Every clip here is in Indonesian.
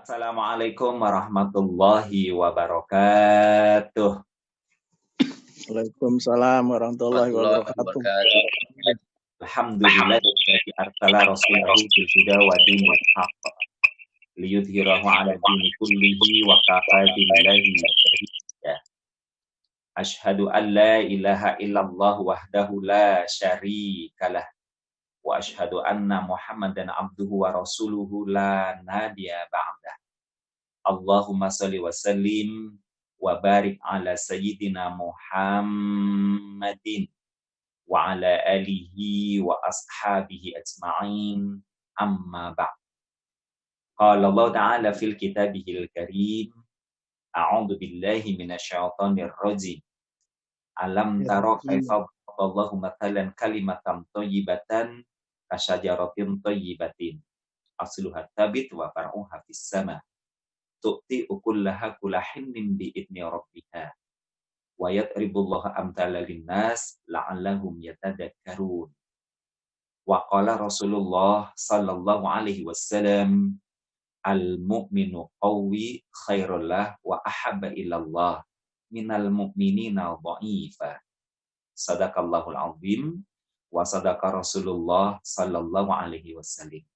Assalamualaikum warahmatullahi wabarakatuh. Waalaikumsalam warahmatullahi Warahmatullahi wabarakatuh. wabarakatuh. Alhamdulillahilladzi arsala rasulahu bil huda wa dinil haqq liyudhhirahu 'ala dini kullihi wa kafa billahi shahida. Asyhadu an la ilaha illallah wahdahu la syarikalah wa asyhadu anna Muhammadan abduhu wa rasuluhu la nabiyya ba'dah. Allahumma shalli wa sallim wa barik ala sayyidina Muhammadin wa ala alihi wa ashabihi ajma'in, amma ba'd. Qala Allah ta'ala fil kitabihil karim, a'udzu billahi minasyaitonir rajim. Alam tara kaifa Allahu mathalan kalimatan thayyibatan kasyajaratin thayyibatin asluha thabit wa far'uha fis sama tu'ti ukullaha kulahinnin bi'idni rabbiha wa yadribullahu amthala linnas la'allahum yatadakkarun. Wa qala Rasulullah sallallahu alaihi wasallam, al-mu'minu qawwi khairullah wa ahabba ilallah minal mu'minina dha'ifa. Sadaqallahul azim wa sadaqa Rasulullah sallallahu alaihi wasallam.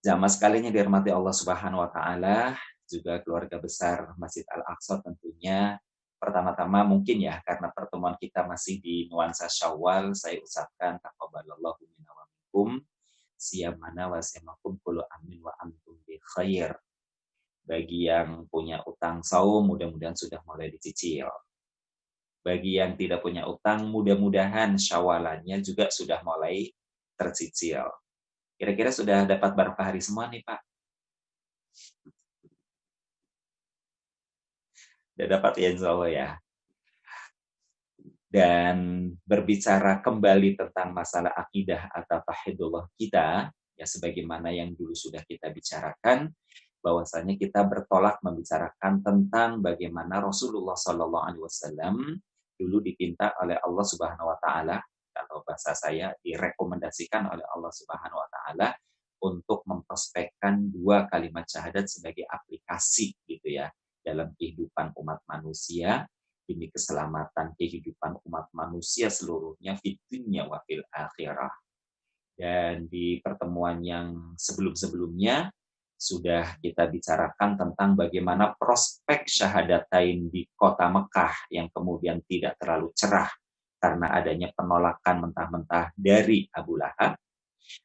Jamaah sekalian yang dirahmati Allah Subhanahu wa taala, juga keluarga besar Masjid Al-Aqsa tentunya. Pertama-tama mungkin ya, karena pertemuan kita masih di nuansa Syawal, saya ucapkan taqabbalallahu minna wa minkum, siyamana wa siyamakum kullu amin wa antum bi khair. Bagi yang punya utang saum, mudah-mudahan sudah mulai dicicil. Bagi yang tidak punya utang, mudah-mudahan Syawalannya juga sudah mulai tercicil. Kira-kira sudah dapat barokah hari semua nih, Pak? Sudah dapat ya, insya Allah ya. Dan berbicara kembali tentang masalah akidah atau tauhidullah kita, ya sebagaimana yang dulu sudah kita bicarakan, bahwasanya kita bertolak membicarakan tentang bagaimana Rasulullah SAW dulu dipinta oleh Allah Subhanahu Wa Taala, kalau bahasa saya direkomendasikan oleh Allah Subhanahu Wa Taala untuk memprospekkan dua kalimat syahadat sebagai aplikasi gitu ya dalam kehidupan umat manusia demi keselamatan kehidupan umat manusia seluruhnya fid dunya wa fil akhirah. Dan di pertemuan yang sebelum-sebelumnya sudah kita bicarakan tentang bagaimana prospek syahadatain di kota Mekah yang kemudian tidak terlalu cerah karena adanya penolakan mentah-mentah dari Abu Lahab.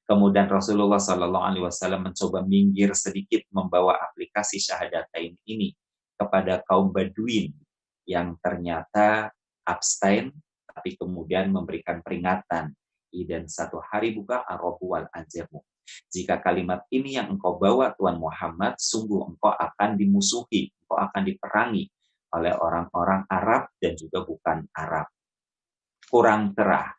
Kemudian Rasulullah SAW mencoba minggir sedikit membawa aplikasi syahadatain ini kepada kaum Baduin yang ternyata abstain, tapi kemudian memberikan peringatan. Dan satu hari buka arabu wal ajamu. Jika kalimat ini yang engkau bawa Tuhan Muhammad, sungguh engkau akan dimusuhi, engkau akan diperangi oleh orang-orang Arab dan juga bukan Arab. Kurang cerah.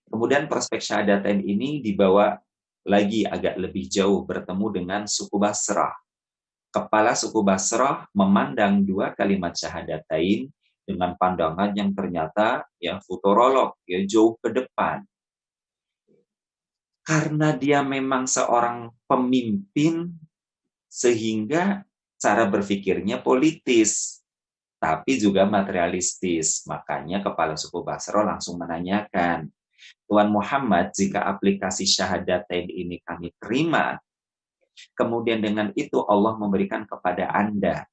Kemudian prospek syahadatain ini dibawa lagi agak lebih jauh bertemu dengan suku Basrah. Kepala suku Basrah memandang dua kalimat syahadatain dengan pandangan yang ternyata ya futurolog, ya jauh ke depan. Karena dia memang seorang pemimpin sehingga cara berpikirnya politis, tapi juga materialistis. Makanya kepala suku Basrah langsung menanyakan, Tuan Muhammad, jika aplikasi syahadatain ini kami terima, kemudian dengan itu Allah memberikan kepada Anda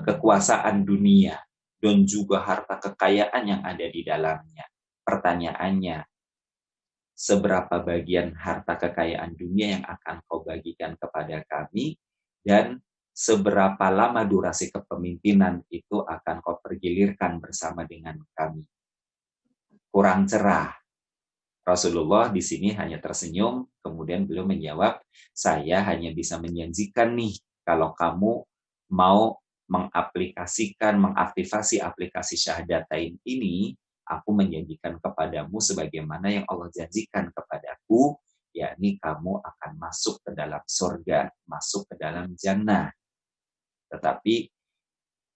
kekuasaan dunia dan juga harta kekayaan yang ada di dalamnya. Pertanyaannya, seberapa bagian harta kekayaan dunia yang akan kau bagikan kepada kami dan seberapa lama durasi kepemimpinan itu akan kau pergilirkan bersama dengan kami? Kurang cerah. Rasulullah di sini hanya tersenyum, kemudian beliau menjawab, saya hanya bisa menjanjikan nih, kalau kamu mau mengaktifasi aplikasi syahadatain ini, aku menjanjikan kepadamu sebagaimana yang Allah janjikan kepadaku, yakni kamu akan masuk ke dalam surga, masuk ke dalam jannah. Tetapi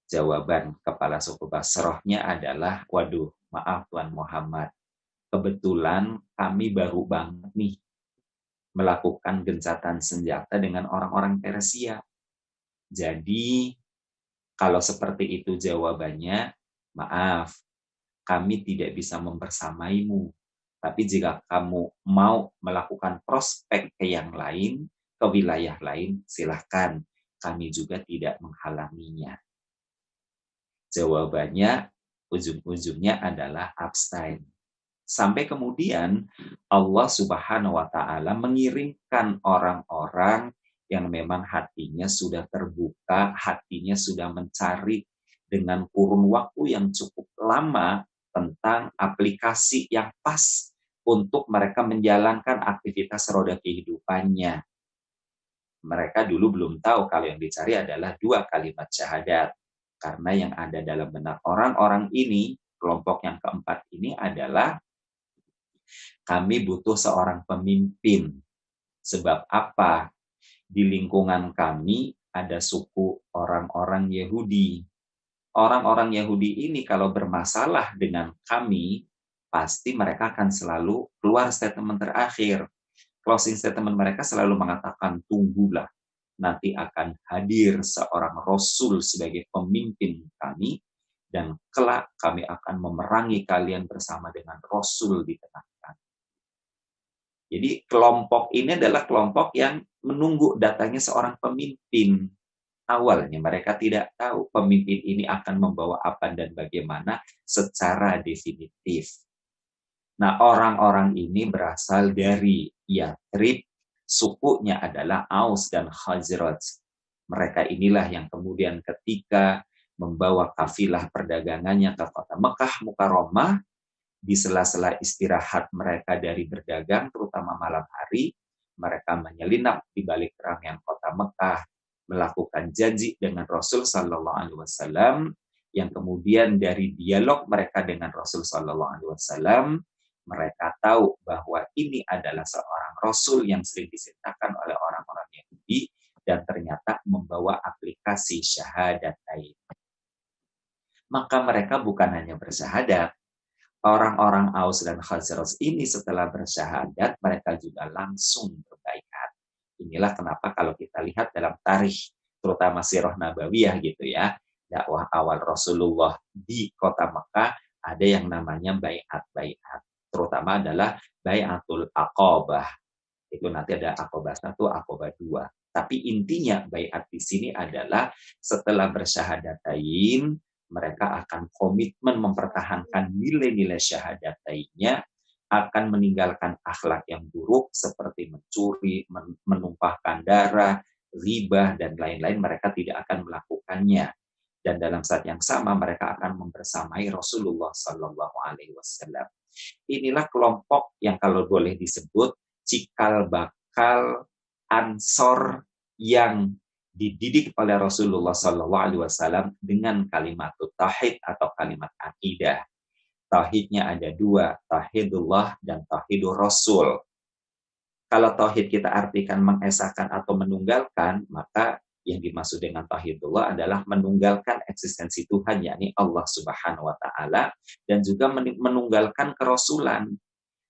jawaban kepala suku Basrahnya adalah, waduh, maaf Tuan Muhammad, kebetulan kami baru banget nih melakukan gencatan senjata dengan orang-orang Persia. Jadi, kalau seperti itu jawabannya, maaf, kami tidak bisa membersamaimu. Tapi jika kamu mau melakukan prospek ke yang lain, ke wilayah lain, silahkan. Kami juga tidak menghalanginya. Jawabannya, ujung-ujungnya adalah abstain. Sampai kemudian Allah Subhanahu wa Ta'ala mengirimkan orang-orang yang memang hatinya sudah terbuka, hatinya sudah mencari dengan kurun waktu yang cukup lama tentang aplikasi yang pas untuk mereka menjalankan aktivitas roda kehidupannya. Mereka dulu belum tahu kalau yang dicari adalah 2 kalimat syahadat. Karena yang ada dalam benak orang-orang ini, kelompok yang keempat ini adalah kami butuh seorang pemimpin. Sebab apa? Di lingkungan kami ada suku orang-orang Yahudi. Orang-orang Yahudi ini kalau bermasalah dengan kami, pasti mereka akan selalu keluar statement terakhir. Closing statement mereka selalu mengatakan, tunggulah, nanti akan hadir seorang Rasul sebagai pemimpin kami, dan kelak kami akan memerangi kalian bersama dengan Rasul di tengah kami. Jadi kelompok ini adalah kelompok yang menunggu datangnya seorang pemimpin. Awalnya mereka tidak tahu pemimpin ini akan membawa apa dan bagaimana secara definitif. Nah, orang-orang ini berasal dari Yathrib, sukunya adalah Aus dan Khazraj. Mereka inilah yang kemudian ketika membawa kafilah perdagangannya ke kota Mekah Mukarramah, di sela-sela istirahat mereka dari berdagang, terutama malam hari, mereka menyelinap di balik keramaian kota Mekah, melakukan janji dengan Rasul Sallallahu Alaihi Wasallam, yang kemudian dari dialog mereka dengan Rasul Sallallahu Alaihi Wasallam, mereka tahu bahwa ini adalah seorang Rasul yang sering diceritakan oleh orang-orang Yahudi dan ternyata membawa aplikasi syahadatain. Maka mereka bukan hanya bersyahadat, orang-orang Aus dan Khazraj ini setelah bersyahadat, mereka juga langsung berbaiat. Inilah kenapa kalau kita lihat dalam tarikh, terutama Sirah Nabawiyah gitu ya, dakwah awal Rasulullah di kota Mekah, ada yang namanya baiat-baiat. Terutama adalah baiatul Aqabah. Itu nanti ada Aqabah 1, Aqabah 2. Tapi intinya baiat di sini adalah setelah bersyahadatain, mereka akan komitmen mempertahankan nilai-nilai syahadatainnya, akan meninggalkan akhlak yang buruk seperti mencuri, menumpahkan darah, ghibah, dan lain-lain. Mereka tidak akan melakukannya. Dan dalam saat yang sama mereka akan membersamai Rasulullah Sallallahu Alaihi Wasallam. Inilah kelompok yang kalau boleh disebut cikal bakal Ansor yang dididik oleh Rasulullah Sallallahu Alaihi Wasallam dengan kalimat tauhid atau kalimat akidah. Tauhidnya ada 2, tauhidullah dan tauhidur Rasul. Kalau tauhid kita artikan mengesahkan atau menunggalkan, maka yang dimaksud dengan tauhidullah adalah menunggalkan eksistensi Tuhan, yakni Allah Subhanahu wa Ta'ala, dan juga menunggalkan kerasulan.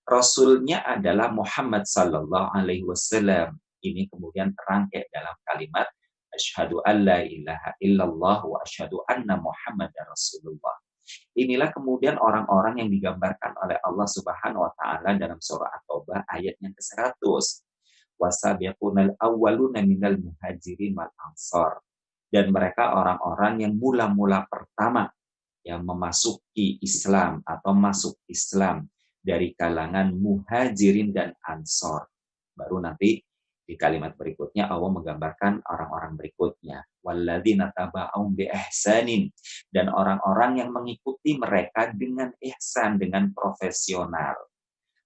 Rasulnya adalah Muhammad sallallahu alaihi wasallam. Ini kemudian terangkai dalam kalimat asyhadu alla ilaha illallah wa asyhadu anna Muhammadar Rasulullah. Inilah kemudian orang-orang yang digambarkan oleh Allah Subhanahu wa Ta'ala dalam surah At-Taubah ayat yang ke-100. Wasabiqunal awwaluna minal muhajirin wal ansar. Dan mereka orang-orang yang mula-mula pertama yang memasuki Islam atau masuk Islam dari kalangan muhajirin dan ansor. Baru nanti di kalimat berikutnya Allah menggambarkan orang-orang berikutnya. Walladzina taba'um bi ihsanin, dan orang-orang yang mengikuti mereka dengan ihsan, dengan profesional.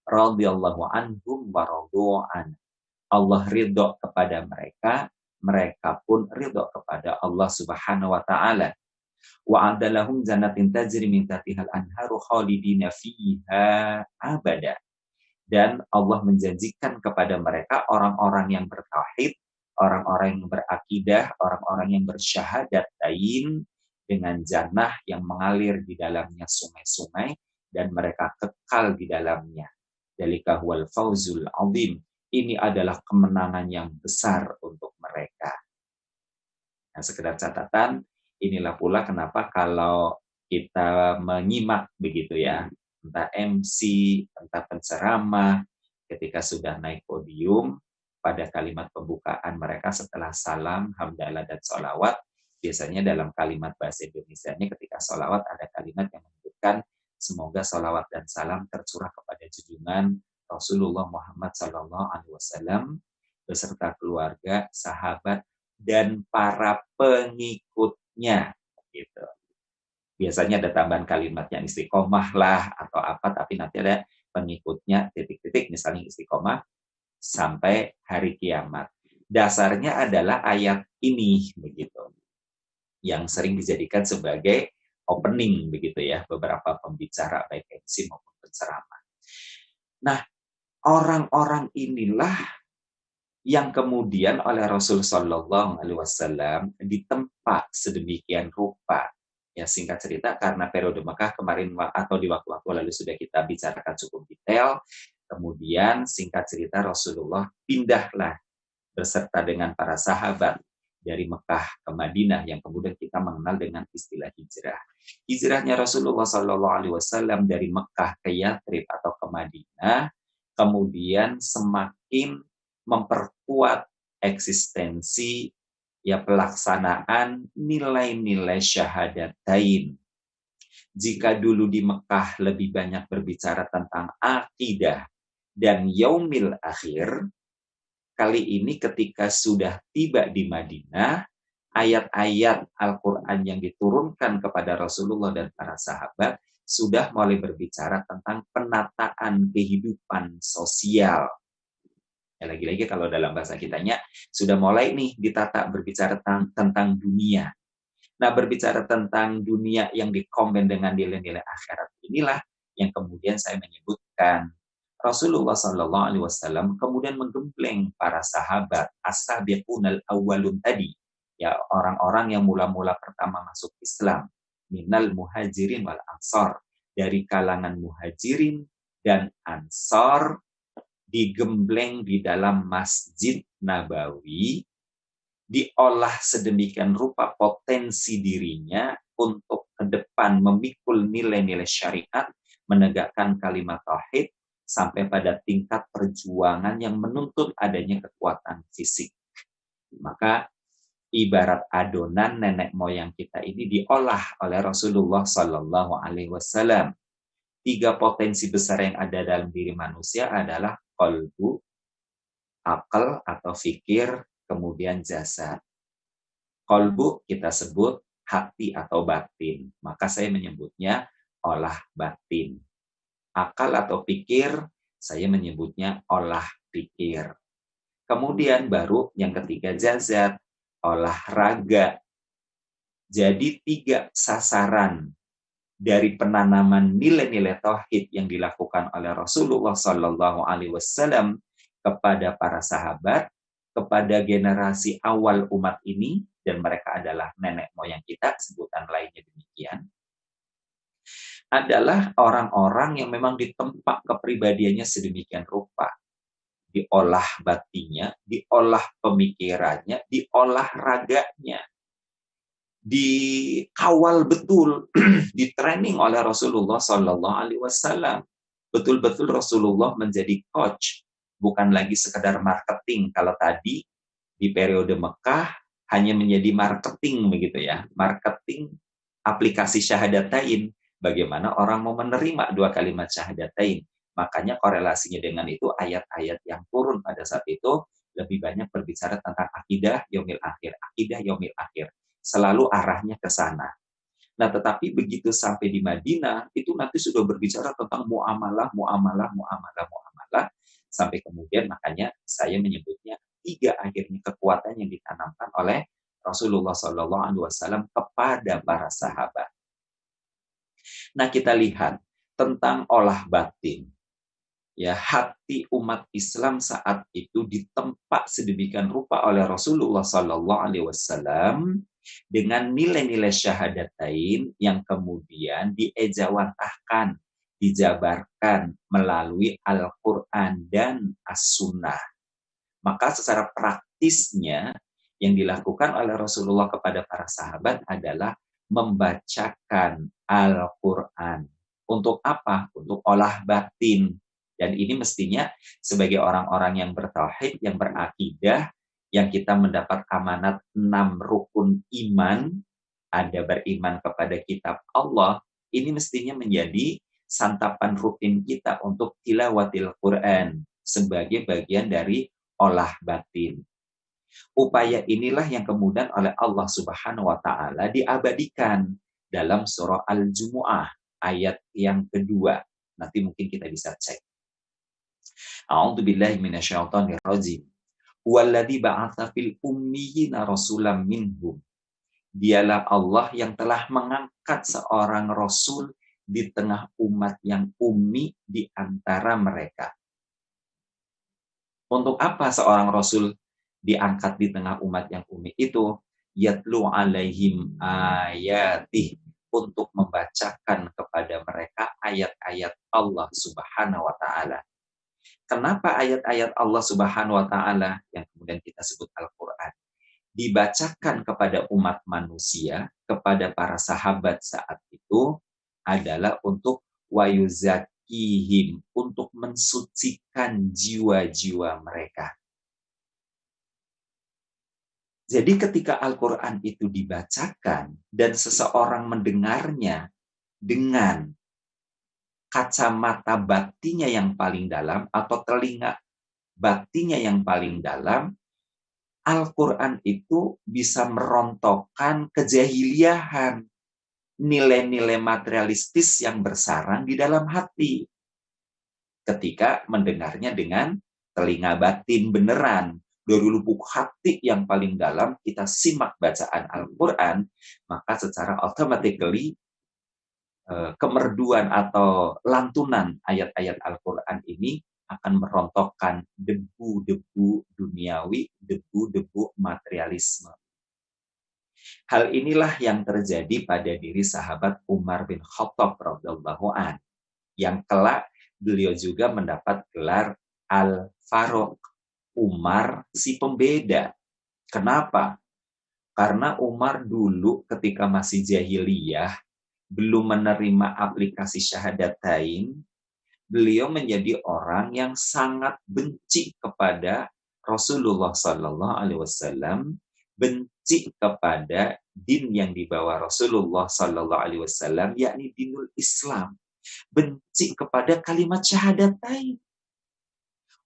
Radhiyallahu anhum wa radu'an. Allah ridho kepada mereka, mereka pun ridho kepada Allah Subhanahu wa Ta'ala. Wa'adalahum jannatin tajri min tahtihal anharu khalidina fiha abada. Dan Allah menjanjikan kepada mereka orang-orang yang bertauhid, orang-orang yang berakidah, orang-orang yang bersyahadatain dengan jannah yang mengalir di dalamnya sungai-sungai dan mereka kekal di dalamnya. Dzalika huwal fauzul azim. ini adalah kemenangan yang besar untuk mereka. Nah, sekedar catatan, inilah pula kenapa kalau kita menyimak begitu ya, entah MC, entah penceramah, ketika sudah naik podium, pada kalimat pembukaan mereka setelah salam, hamdalah, dan sholawat, biasanya dalam kalimat bahasa Indonesianya ketika sholawat ada kalimat yang menyebutkan semoga sholawat dan salam tercurah kepada junjungan Rasulullah Muhammad SAW beserta keluarga, sahabat, dan para pengikutnya. Gitu. Biasanya ada tambahan kalimatnya istiqomah lah atau apa, tapi nanti ada pengikutnya titik-titik, misalnya istiqomah sampai hari kiamat. Dasarnya adalah ayat ini, begitu, yang sering dijadikan sebagai opening, begitu ya, beberapa pembicara baik MC maupun penceramah. Nah, orang-orang inilah yang kemudian oleh Rasul Shallallahu Alaihi Wasallam ditempa sedemikian rupa. Ya, singkat cerita, karena periode Mekah kemarin atau di waktu-waktu lalu sudah kita bicarakan cukup detail. Kemudian singkat cerita Rasulullah pindahlah beserta dengan para sahabat dari Mekah ke Madinah yang kemudian kita mengenal dengan istilah hijrah. Hijrahnya Rasulullah Shallallahu Alaihi Wasallam dari Mekah ke Yathrib atau ke Madinah kemudian semakin memperkuat eksistensi ya pelaksanaan nilai-nilai syahadatain. Jika dulu di Mekah lebih banyak berbicara tentang akidah dan yaumil akhir, kali ini ketika sudah tiba di Madinah, ayat-ayat Al-Quran yang diturunkan kepada Rasulullah dan para sahabat sudah mulai berbicara tentang penataan kehidupan sosial. Ya, lagi-lagi kalau dalam bahasa kitanya sudah mulai nih ditata berbicara tentang dunia. Nah, berbicara tentang dunia yang dikombin dengan nilai-nilai akhirat inilah yang kemudian saya menyebutkan Rasulullah Shallallahu Alaihi Wasallam kemudian menggembleng para sahabat as-sabiqunal awwalun tadi, ya orang-orang yang mula-mula pertama masuk Islam, minal muhajirin wal ansor, dari kalangan muhajirin dan ansor, digembleng di dalam Masjid Nabawi, diolah sedemikian rupa potensi dirinya untuk ke depan memikul nilai-nilai syariat, menegakkan kalimat tauhid, sampai pada tingkat perjuangan yang menuntut adanya kekuatan fisik. Maka ibarat adonan nenek moyang kita ini diolah oleh Rasulullah Sallallahu Alaihi Wasallam. 3 potensi besar yang ada dalam diri manusia adalah qalbu, akal atau fikir, kemudian jasad. Qalbu kita sebut hati atau batin, maka saya menyebutnya olah batin. Akal atau pikir, saya menyebutnya olah pikir. Kemudian baru yang ketiga jasad, olahraga. Jadi 3 sasaran dari penanaman nilai-nilai tauhid yang dilakukan oleh Rasulullah Sallallahu Alaihi Wasallam kepada para sahabat, kepada generasi awal umat ini, dan mereka adalah nenek moyang kita, sebutan lainnya demikian, adalah orang-orang yang memang ditempa kepribadiannya sedemikian rupa. Diolah batinnya, diolah pemikirannya, diolah raganya, dikawal betul, di-training oleh Rasulullah Sallallahu Alaihi Wasallam. Betul-betul Rasulullah menjadi coach, bukan lagi sekedar marketing. Kalau tadi di periode Mekah hanya menjadi marketing begitu ya, marketing aplikasi syahadatain. Bagaimana orang mau menerima 2 kalimat syahadatain? Makanya korelasinya dengan itu ayat-ayat yang turun pada saat itu lebih banyak berbicara tentang akidah yaumil akhir, akidah yaumil akhir. Selalu arahnya ke sana. Nah, tetapi begitu sampai di Madinah, itu nanti sudah berbicara tentang muamalah, sampai kemudian makanya saya menyebutnya 3 akhirnya kekuatan yang ditanamkan oleh Rasulullah Shallallahu Alaihi Wasallam kepada para sahabat. Nah, kita lihat tentang olah batin. Ya, hati umat Islam saat itu ditempa sedemikian rupa oleh Rasulullah Shallallahu Alaihi Wasallam dengan nilai-nilai syahadatain yang kemudian diejawantahkan, dijabarkan melalui Al-Quran dan As-Sunnah. Maka secara praktisnya yang dilakukan oleh Rasulullah kepada para sahabat adalah membacakan Al-Quran. Untuk apa? Untuk olah batin. Dan ini mestinya sebagai orang-orang yang bertauhid, yang berakidah, yang kita mendapat amanat 6 rukun iman, ada beriman kepada kitab Allah, ini mestinya menjadi santapan rutin kita untuk tilawatil Quran sebagai bagian dari olah batin. Upaya inilah yang kemudian oleh Allah Subhanahu wa taala diabadikan dalam surah Al-Jumu'ah ayat yang kedua. Nanti mungkin kita bisa cek. A'udzubillahi minasyaitonirrajim. Huwallazi ba'atsa fil ummiyina rasulam minhum. Dialah Allah yang telah mengangkat seorang rasul di tengah umat yang ummi di antara mereka. Untuk apa seorang rasul diangkat di tengah umat yang ummi itu? Yatlu alaihim ayatih, untuk membacakan kepada mereka ayat-ayat Allah Subhanahu wa taala. Kenapa ayat-ayat Allah Subhanahu wa taala yang kemudian kita sebut Al-Qur'an dibacakan kepada umat manusia, kepada para sahabat saat itu adalah untuk wayuzakihim, untuk mensucikan jiwa-jiwa mereka. Jadi ketika Al-Quran itu dibacakan dan seseorang mendengarnya dengan kacamata baktinya yang paling dalam atau telinga baktinya yang paling dalam, Al-Quran itu bisa merontokkan kejahiliahan, nilai-nilai materialistis yang bersarang di dalam hati. Ketika mendengarnya dengan telinga batin beneran, dari lubuk hati yang paling dalam, kita simak bacaan Al-Quran, maka secara automatically kemerduan atau lantunan ayat-ayat Al-Quran ini akan merontokkan debu-debu duniawi, debu-debu materialisme. Hal inilah yang terjadi pada diri sahabat Umar bin Khattab radhiyallahu an, yang kelak beliau juga mendapat gelar Al-Faruq, Umar si pembeda. Kenapa? Karena Umar dulu ketika masih jahiliyah, belum menerima aplikasi syahadatain, beliau menjadi orang yang sangat benci kepada Rasulullah Sallallahu Alaihi Wasallam, benci kepada din yang dibawa Rasulullah Sallallahu Alaihi Wasallam, yakni dinul Islam, benci kepada kalimat syahadatain.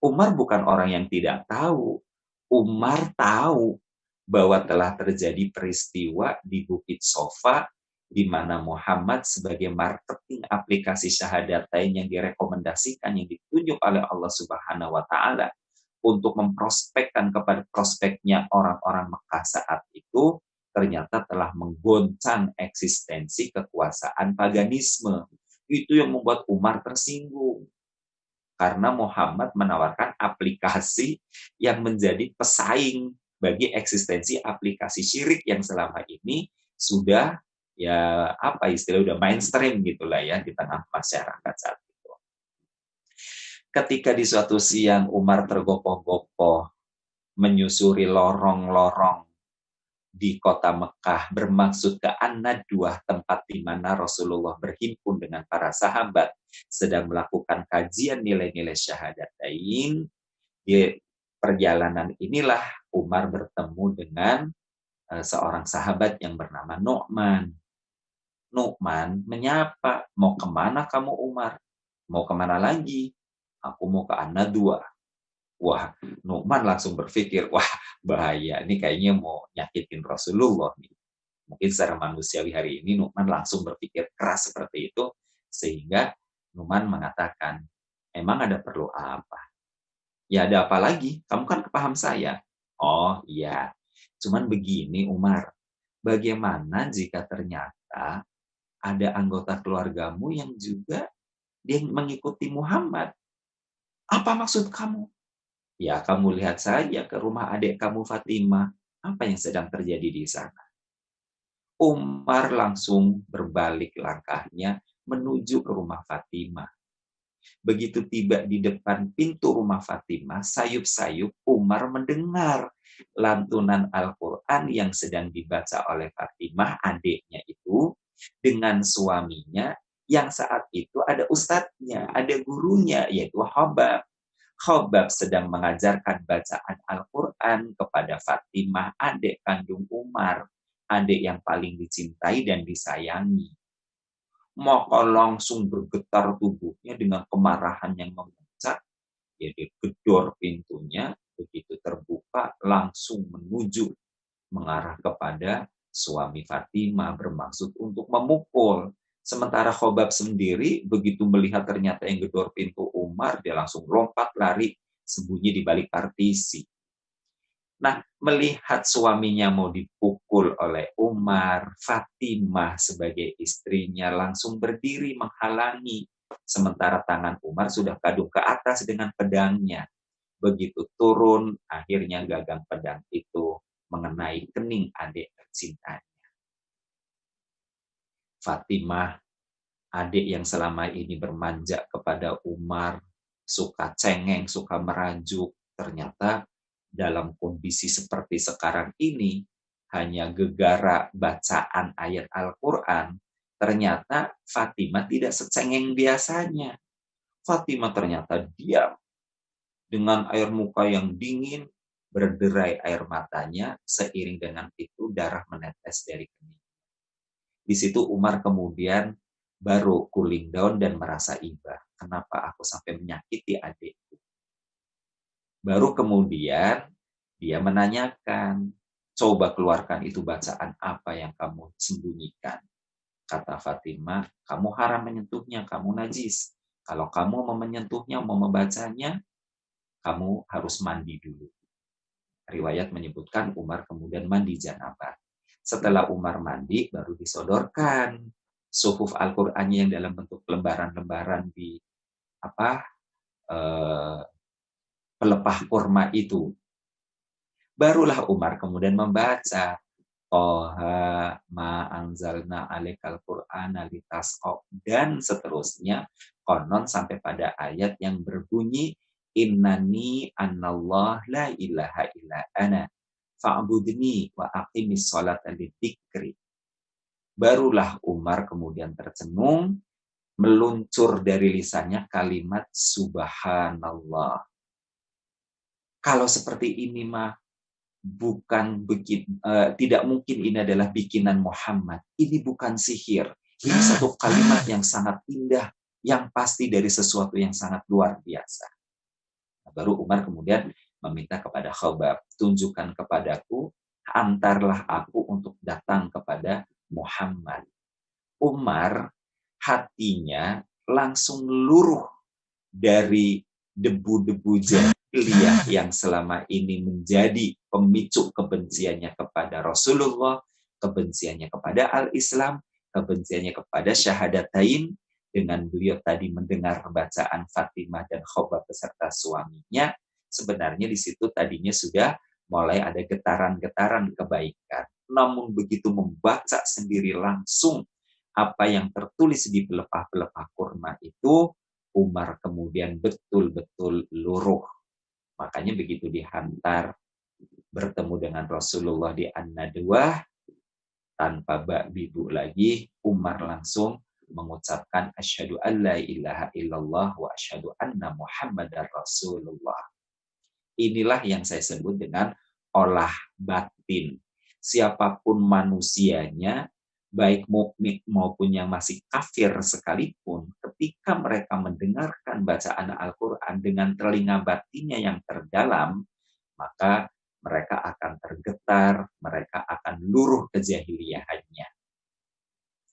Umar bukan orang yang tidak tahu. Umar tahu bahwa telah terjadi peristiwa di Bukit Sofa di mana Muhammad sebagai marketing aplikasi syahadatain yang direkomendasikan, yang ditunjuk oleh Allah Subhanahu wa taala untuk memprospekkan kepada prospeknya orang-orang Mekah saat itu, ternyata telah menggoncang eksistensi kekuasaan paganisme. Itu yang membuat Umar tersinggung. Karena Muhammad menawarkan aplikasi yang menjadi pesaing bagi eksistensi aplikasi syirik yang selama ini sudah ya apa istilah udah mainstream gitulah ya di tengah masyarakat saat itu. Ketika di suatu siang Umar tergopoh-gopoh menyusuri lorong-lorong di kota Mekah bermaksud ke An-Nadwah, tempat di mana Rasulullah berhimpun dengan para sahabat sedang melakukan kajian nilai-nilai syahadatain. Di perjalanan inilah Umar bertemu dengan seorang sahabat yang bernama Nu'man. Nu'man menyapa, mau kemana kamu Umar? Mau kemana lagi? Aku mau ke An-Nadwah. Wah, Nu'man langsung berpikir, wah bahaya, ini kayaknya mau nyakitin Rasulullah nih. Mungkin secara manusiawi hari ini Nu'man langsung berpikir keras seperti itu, sehingga Nu'man mengatakan, emang ada perlu apa? Ya ada apa lagi? Kamu kan kepaham saya. Oh iya, cuman begini Umar, bagaimana jika ternyata ada anggota keluargamu yang juga dia mengikuti Muhammad? Apa maksud kamu? Ya, kamu lihat saja ke rumah adik kamu Fatimah. Apa yang sedang terjadi di sana? Umar langsung berbalik langkahnya menuju ke rumah Fatimah. Begitu tiba di depan pintu rumah Fatimah, sayup-sayup Umar mendengar lantunan Al-Quran yang sedang dibaca oleh Fatimah, adiknya itu, dengan suaminya, yang saat itu ada ustadznya, ada gurunya, yaitu Khobab. Khobab sedang mengajarkan bacaan Al-Quran kepada Fatimah, adik kandung Umar, adik yang paling dicintai dan disayangi. Maka langsung bergetar tubuhnya dengan kemarahan yang memuncak. Dia gedor pintunya, begitu terbuka langsung menuju mengarah kepada suami Fatimah bermaksud untuk memukul. Sementara Khobab sendiri begitu melihat ternyata yang gedor pintu Umar, dia langsung lompat lari sembunyi di balik partisi. Nah, melihat suaminya mau dipukul oleh Umar, Fatimah sebagai istrinya langsung berdiri menghalangi. Sementara tangan Umar sudah kadung ke atas dengan pedangnya. Begitu turun, akhirnya gagang pedang itu mengenai kening adik tercintanya. Fatimah, adik yang selama ini bermanja kepada Umar, suka cengeng, suka merajuk, ternyata dalam kondisi seperti sekarang ini, hanya gegara bacaan ayat Al-Quran, ternyata Fatimah tidak secengeng biasanya. Fatimah ternyata diam, dengan air muka yang dingin, berderai air matanya, seiring dengan itu darah menetes dari kening. Di situ Umar kemudian baru cooling down dan merasa iba. Kenapa aku sampai menyakiti adikku? Baru kemudian dia menanyakan, coba keluarkan itu bacaan apa yang kamu sembunyikan. Kata Fatimah, kamu haram menyentuhnya, kamu najis. Kalau kamu mau menyentuhnya, mau membacanya, kamu harus mandi dulu. Riwayat menyebutkan Umar kemudian mandi janabah. Setelah Umar mandi, baru disodorkan suhuf Al-Qur'annya yang dalam bentuk lembaran-lembaran di pelepah kurma itu. Barulah Umar kemudian membaca Toha ma anzalna alaikal qur'ana litasqa dan seterusnya, konon sampai pada ayat yang berbunyi innani annallah la ilaha illa ana fa'budni wa aqimis sholata lidzikri. Barulah Umar kemudian tercenung, meluncur dari lisannya kalimat subhanallah. Kalau seperti ini mah tidak mungkin ini adalah bikinan Muhammad. Ini bukan sihir. Ini satu kalimat yang sangat indah, yang pasti dari sesuatu yang sangat luar biasa. Baru Umar kemudian meminta kepada Khobab, tunjukkan kepadaku, antarlah aku untuk datang kepada Muhammad. Umar hatinya langsung luruh dari debu-debu jahiliyah yang selama ini menjadi pemicu kebenciannya kepada Rasulullah, kebenciannya kepada Al-Islam, kebenciannya kepada syahadatain. Dengan beliau tadi mendengar bacaan Fatimah dan Khobab beserta suaminya, sebenarnya di situ tadinya sudah mulai ada getaran-getaran kebaikan. Namun begitu membaca sendiri langsung apa yang tertulis di pelepah-pelepah kurma itu, Umar kemudian betul-betul luruh. Makanya begitu dihantar bertemu dengan Rasulullah di An-Nadwah, tanpa bak bibu lagi, Umar langsung mengucapkan asyhadu an la ilaha illallah wa asyhadu anna muhammadar rasulullah. Inilah yang saya sebut dengan olah batin. Siapapun manusianya, baik mukmin maupun yang masih kafir sekalipun, ketika mereka mendengarkan bacaan Al-Quran dengan telinga batinnya yang terdalam, maka mereka akan tergetar, mereka akan luruh kejahiliyahannya.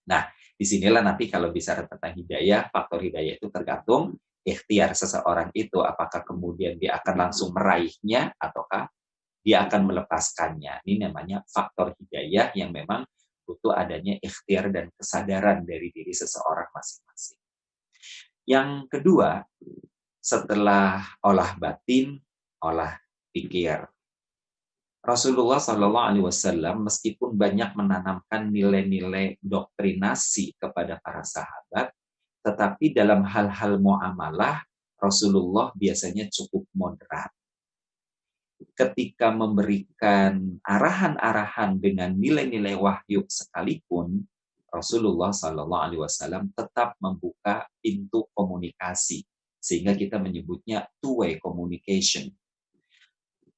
Nah, disinilah nanti kalau bicara tentang hidayah, faktor hidayah itu tergantung ikhtiar seseorang itu, apakah kemudian dia akan langsung meraihnya, ataukah dia akan melepaskannya. Ini namanya faktor hidayah yang memang butuh adanya ikhtiar dan kesadaran dari diri seseorang masing-masing. Yang kedua, setelah olah batin, olah pikir. Rasulullah SAW meskipun banyak menanamkan nilai-nilai doktrinasi kepada para sahabat, Tetapi dalam hal-hal muamalah, Rasulullah biasanya cukup moderat. Ketika memberikan arahan-arahan dengan nilai-nilai wahyu sekalipun, Rasulullah Shallallahu Alaihi Wasallam tetap membuka pintu komunikasi, sehingga kita menyebutnya two-way communication.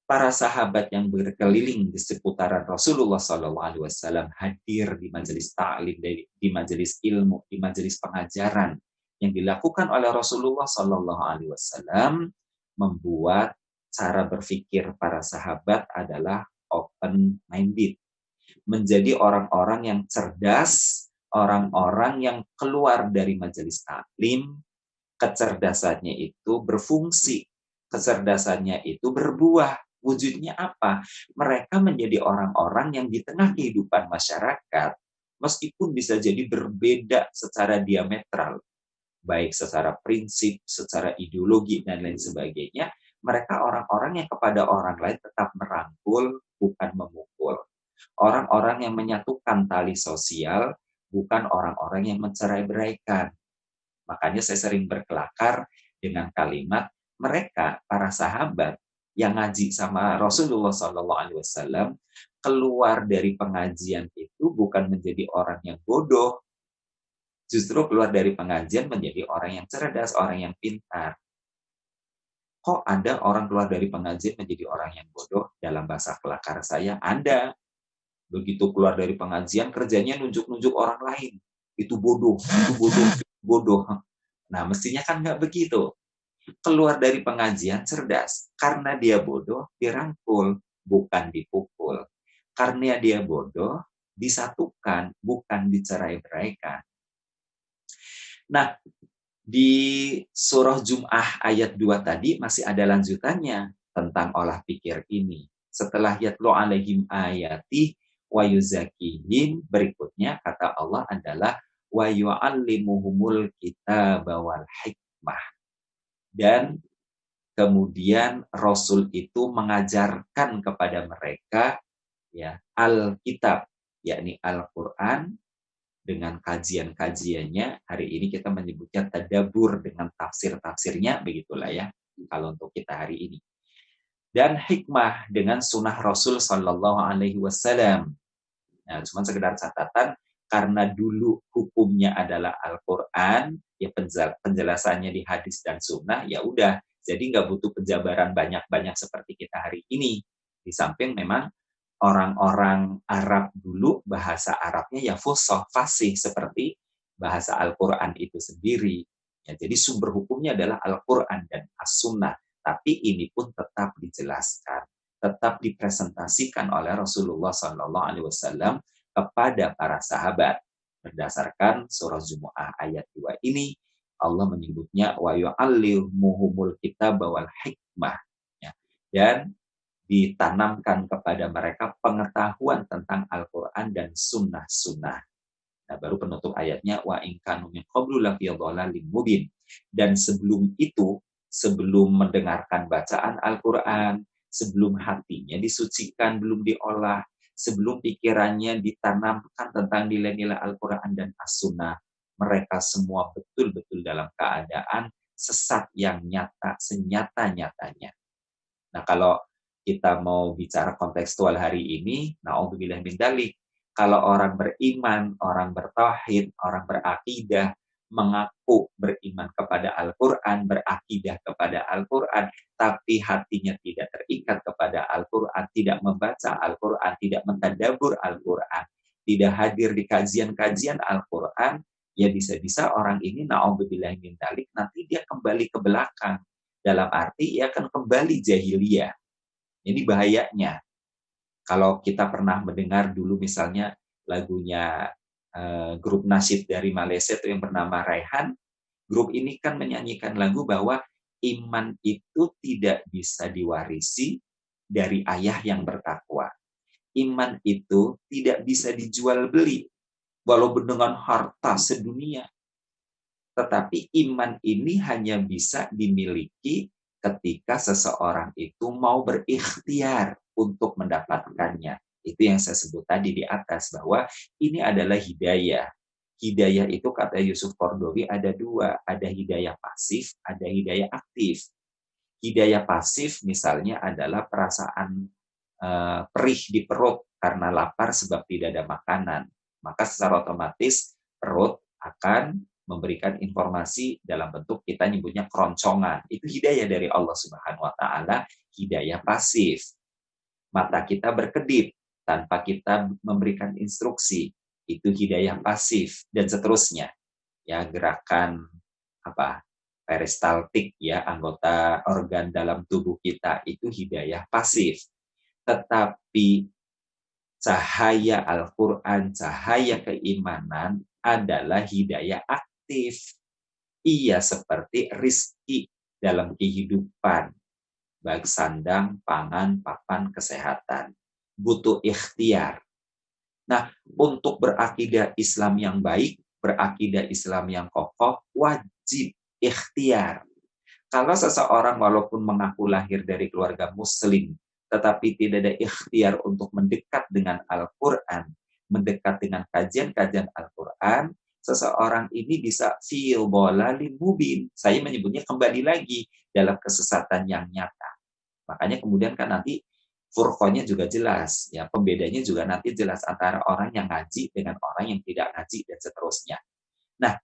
Para sahabat yang berkeliling di seputaran Rasulullah Shallallahu Alaihi Wasallam hadir di majelis ta'lim, di majelis ilmu, di majelis pengajaran yang dilakukan oleh Rasulullah Shallallahu Alaihi Wasallam, membuat cara berpikir para sahabat adalah open-minded, menjadi orang-orang yang cerdas, orang-orang yang keluar dari majelis taklim, kecerdasannya itu berfungsi, kecerdasannya itu berbuah. Wujudnya apa? Mereka menjadi orang-orang yang di tengah kehidupan masyarakat, meskipun bisa jadi berbeda secara diametral, baik secara prinsip, secara ideologi, dan lain sebagainya, mereka orang-orang yang kepada orang lain tetap merangkul, bukan memukul. Orang-orang yang menyatukan tali sosial, bukan orang-orang yang mencerai-beraikan. Makanya saya sering berkelakar dengan kalimat, mereka, para sahabat, yang ngaji sama Rasulullah SAW, keluar dari pengajian itu bukan menjadi orang yang bodoh, justru keluar dari pengajian menjadi orang yang cerdas, orang yang pintar. Kok ada orang keluar dari pengajian menjadi orang yang bodoh? Dalam bahasa kelakar saya, Anda. Begitu keluar dari pengajian, kerjanya nunjuk-nunjuk orang lain. Itu bodoh, itu bodoh, itu bodoh. Nah, mestinya kan nggak begitu. Keluar dari pengajian cerdas. Karena dia bodoh, dirangkul, bukan dipukul. Karena dia bodoh, disatukan, bukan dicerai-beraikan. Nah, di surah Jum'ah ayat 2 tadi masih ada lanjutannya tentang olah pikir ini. Setelah yatlu alaihim ayati wa yuzakihim, berikutnya kata Allah adalah wa yu'allimuhumul kitaba wal hikmah. Dan kemudian Rasul itu mengajarkan kepada mereka ya Alkitab, yakni Al-Quran, dengan kajian-kajiannya. Hari ini kita menyebutnya tadabbur dengan tafsir-tafsirnya, begitulah ya, kalau untuk kita hari ini. Dan hikmah dengan sunnah Rasul Sallallahu Alaihi Wasallam. Nah, cuma sekedar catatan, karena dulu hukumnya adalah Al-Quran, ya penjelasannya di hadis dan sunnah, ya udah, jadi nggak butuh penjabaran banyak-banyak seperti kita hari ini. Di samping memang orang-orang Arab dulu bahasa Arabnya ya fasih seperti bahasa Al-Quran itu sendiri. Ya, jadi sumber hukumnya adalah Al-Quran dan As-Sunnah. Tapi ini pun tetap dijelaskan, tetap dipresentasikan oleh Rasulullah SAW kepada para sahabat. Berdasarkan surah Jumu'ah ayat 2 ini, Allah menyebutnya wa yu'allimuhumul kitaba wal hikmah. Ya. Dan ditanamkan kepada mereka pengetahuan tentang Al-Quran dan sunnah-sunnah. Nah, baru penutup ayatnya, wa in kanu min qablu lafi dhalalin mubin. Dan sebelum itu, sebelum mendengarkan bacaan Al-Quran, sebelum hatinya disucikan, belum diolah, sebelum pikirannya ditanamkan tentang nilai-nilai Al-Quran dan As-Sunnah, mereka semua betul-betul dalam keadaan sesat yang nyata, senyata-nyatanya. Nah, kalau kita mau bicara kontekstual hari ini, na'udzubillah min dzalik, kalau orang beriman, orang bertauhid, orang berakidah, mengaku beriman kepada Al-Quran, berakidah kepada Al-Quran, tapi hatinya tidak terikat kepada Al-Quran, tidak membaca Al-Quran, tidak mentadabbur Al-Quran, tidak hadir di kajian-kajian Al-Quran, ya bisa-bisa orang ini na'udzubillah min dzalik, nanti dia kembali ke belakang. Dalam arti ia akan kembali jahiliyah. Ini bahayanya. Kalau kita pernah mendengar dulu misalnya lagunya grup nasyid dari Malaysia itu yang bernama Raihan, grup ini kan menyanyikan lagu bahwa iman itu tidak bisa diwarisi dari ayah yang bertakwa. Iman itu tidak bisa dijual beli, walaupun dengan harta sedunia. Tetapi iman ini hanya bisa dimiliki ketika seseorang itu mau berikhtiar untuk mendapatkannya. Itu yang saya sebut tadi di atas, bahwa ini adalah hidayah. hidayah itu kata Yusuf Qaradawi ada dua, ada hidayah pasif, ada hidayah aktif. Hidayah pasif misalnya adalah perasaan perih di perut karena lapar sebab tidak ada makanan. Maka secara otomatis perut akan memberikan informasi dalam bentuk kita nyebutnya keroncongan. Itu hidayah dari Allah Subhanahu wa taala, hidayah pasif. Mata kita berkedip tanpa kita memberikan instruksi. Itu hidayah pasif dan seterusnya. Ya, gerakan apa? Peristaltik ya, anggota organ dalam tubuh kita itu hidayah pasif. Tetapi cahaya Al-Quran, cahaya keimanan adalah hidayah aktif. Ia seperti rizki dalam kehidupan, baik sandang, pangan, papan, kesehatan. Butuh ikhtiar. Nah, untuk berakidah Islam yang baik, berakidah Islam yang kokoh, wajib ikhtiar. Kalau seseorang walaupun mengaku lahir dari keluarga muslim, tetapi tidak ada ikhtiar untuk mendekat dengan Al-Quran, mendekat dengan kajian-kajian Al-Quran, seseorang ini bisa fil dhalalin mubin. Saya menyebutnya kembali lagi dalam kesesatan yang nyata. Makanya kemudian kan nanti furqonya juga jelas, ya pembedanya juga nanti jelas antara orang yang ngaji dengan orang yang tidak ngaji dan seterusnya. Nah,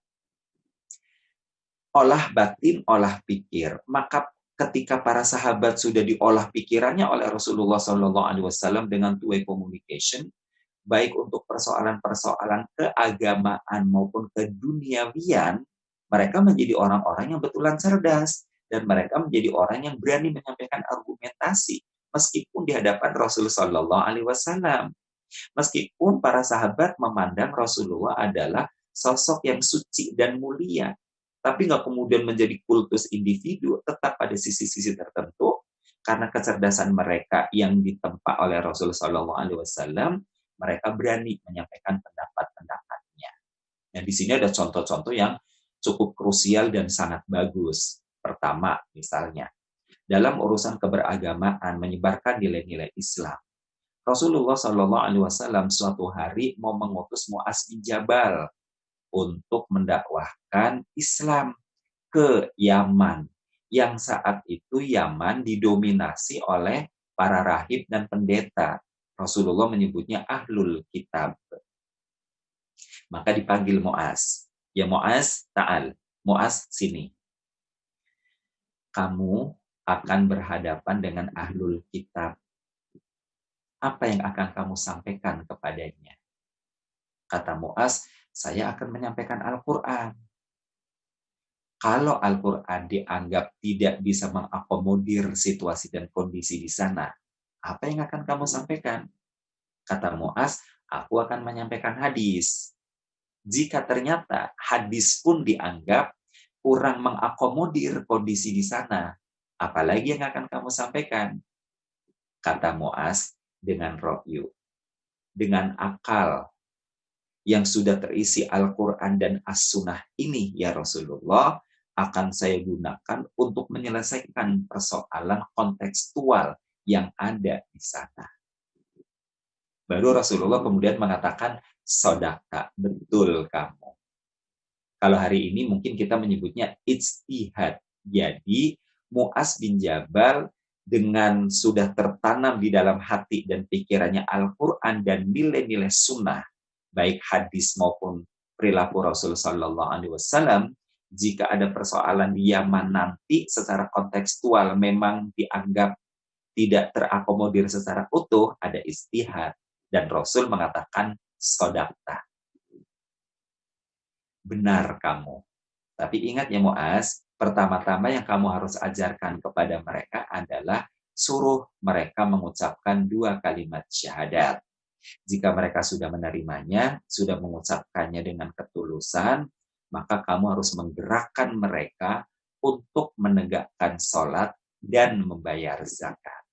olah batin, olah pikir. Maka ketika para sahabat sudah diolah pikirannya oleh Rasulullah SAW dengan two-way communication, baik untuk persoalan-persoalan keagamaan maupun keduniawian, mereka menjadi orang-orang yang betulan cerdas dan mereka menjadi orang yang berani menyampaikan argumentasi meskipun di hadapan Rasulullah SAW. Meskipun para sahabat memandang Rasulullah adalah sosok yang suci dan mulia, tapi nggak kemudian menjadi kultus individu, tetap pada sisi-sisi tertentu karena kecerdasan mereka yang ditempa oleh Rasulullah SAW, mereka berani menyampaikan pendapat-pendapatnya. Nah, di sini ada contoh-contoh yang cukup krusial dan sangat bagus. Pertama, misalnya, dalam urusan keberagamaan menyebarkan nilai-nilai Islam, Rasulullah SAW suatu hari mau mengutus Mu'az bin Jabal untuk mendakwahkan Islam ke Yaman, yang saat itu Yaman didominasi oleh para rahib dan pendeta. Rasulullah menyebutnya ahlul kitab. Maka dipanggil Mu'az. Ya Mu'az, ta'al. Mu'az, sini. Kamu akan berhadapan dengan ahlul kitab. Apa yang akan kamu sampaikan kepadanya? Kata Mu'az, saya akan menyampaikan Al-Quran. Kalau Al-Quran dianggap tidak bisa mengakomodir situasi dan kondisi di sana, apa yang akan kamu sampaikan? Kata Mu'az, aku akan menyampaikan hadis. Jika ternyata hadis pun dianggap kurang mengakomodir kondisi di sana, apalagi yang akan kamu sampaikan? Kata Mu'az, dengan ro'yu, dengan akal yang sudah terisi Al-Quran dan As-Sunnah ini, ya Rasulullah, akan saya gunakan untuk menyelesaikan persoalan kontekstual yang ada di sana. Baru Rasulullah kemudian mengatakan, sodaka, betul kamu. Kalau hari ini mungkin kita menyebutnya ijtihad. Jadi Mu'az bin Jabal dengan sudah tertanam di dalam hati dan pikirannya Al-Quran dan nilai-nilai sunnah, baik hadis maupun perilaku Rasul Sallallahu Alaihi Wasallam, jika ada persoalan di Yaman nanti secara kontekstual memang dianggap tidak terakomodir secara utuh, ada ijtihad. Dan Rasul mengatakan sodakta. Benar kamu. Tapi ingat ya Mu'az, pertama-tama yang kamu harus ajarkan kepada mereka adalah suruh mereka mengucapkan 2 kalimat syahadat. Jika mereka sudah menerimanya, sudah mengucapkannya dengan ketulusan, maka kamu harus menggerakkan mereka untuk menegakkan sholat dan membayar zakat.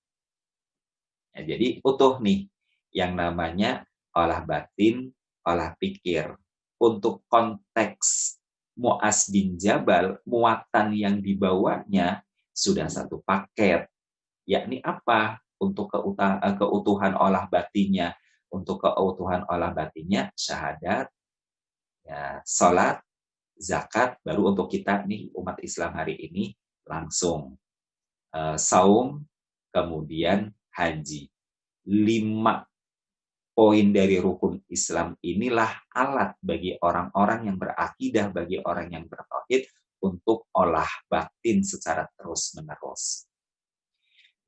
Ya, jadi utuh nih yang namanya olah batin, olah pikir. Untuk konteks Mu'az bin Jabal, muatan yang dibawanya sudah satu paket. Yakni apa? Untuk keutuhan olah batinnya. Untuk keutuhan olah batinnya, syahadat, Ya, sholat, zakat, baru untuk kita nih umat Islam hari ini langsung saum, kemudian haji. 5 poin dari rukun Islam inilah alat bagi orang-orang yang berakidah, bagi orang yang bertauhid untuk olah batin secara terus-menerus.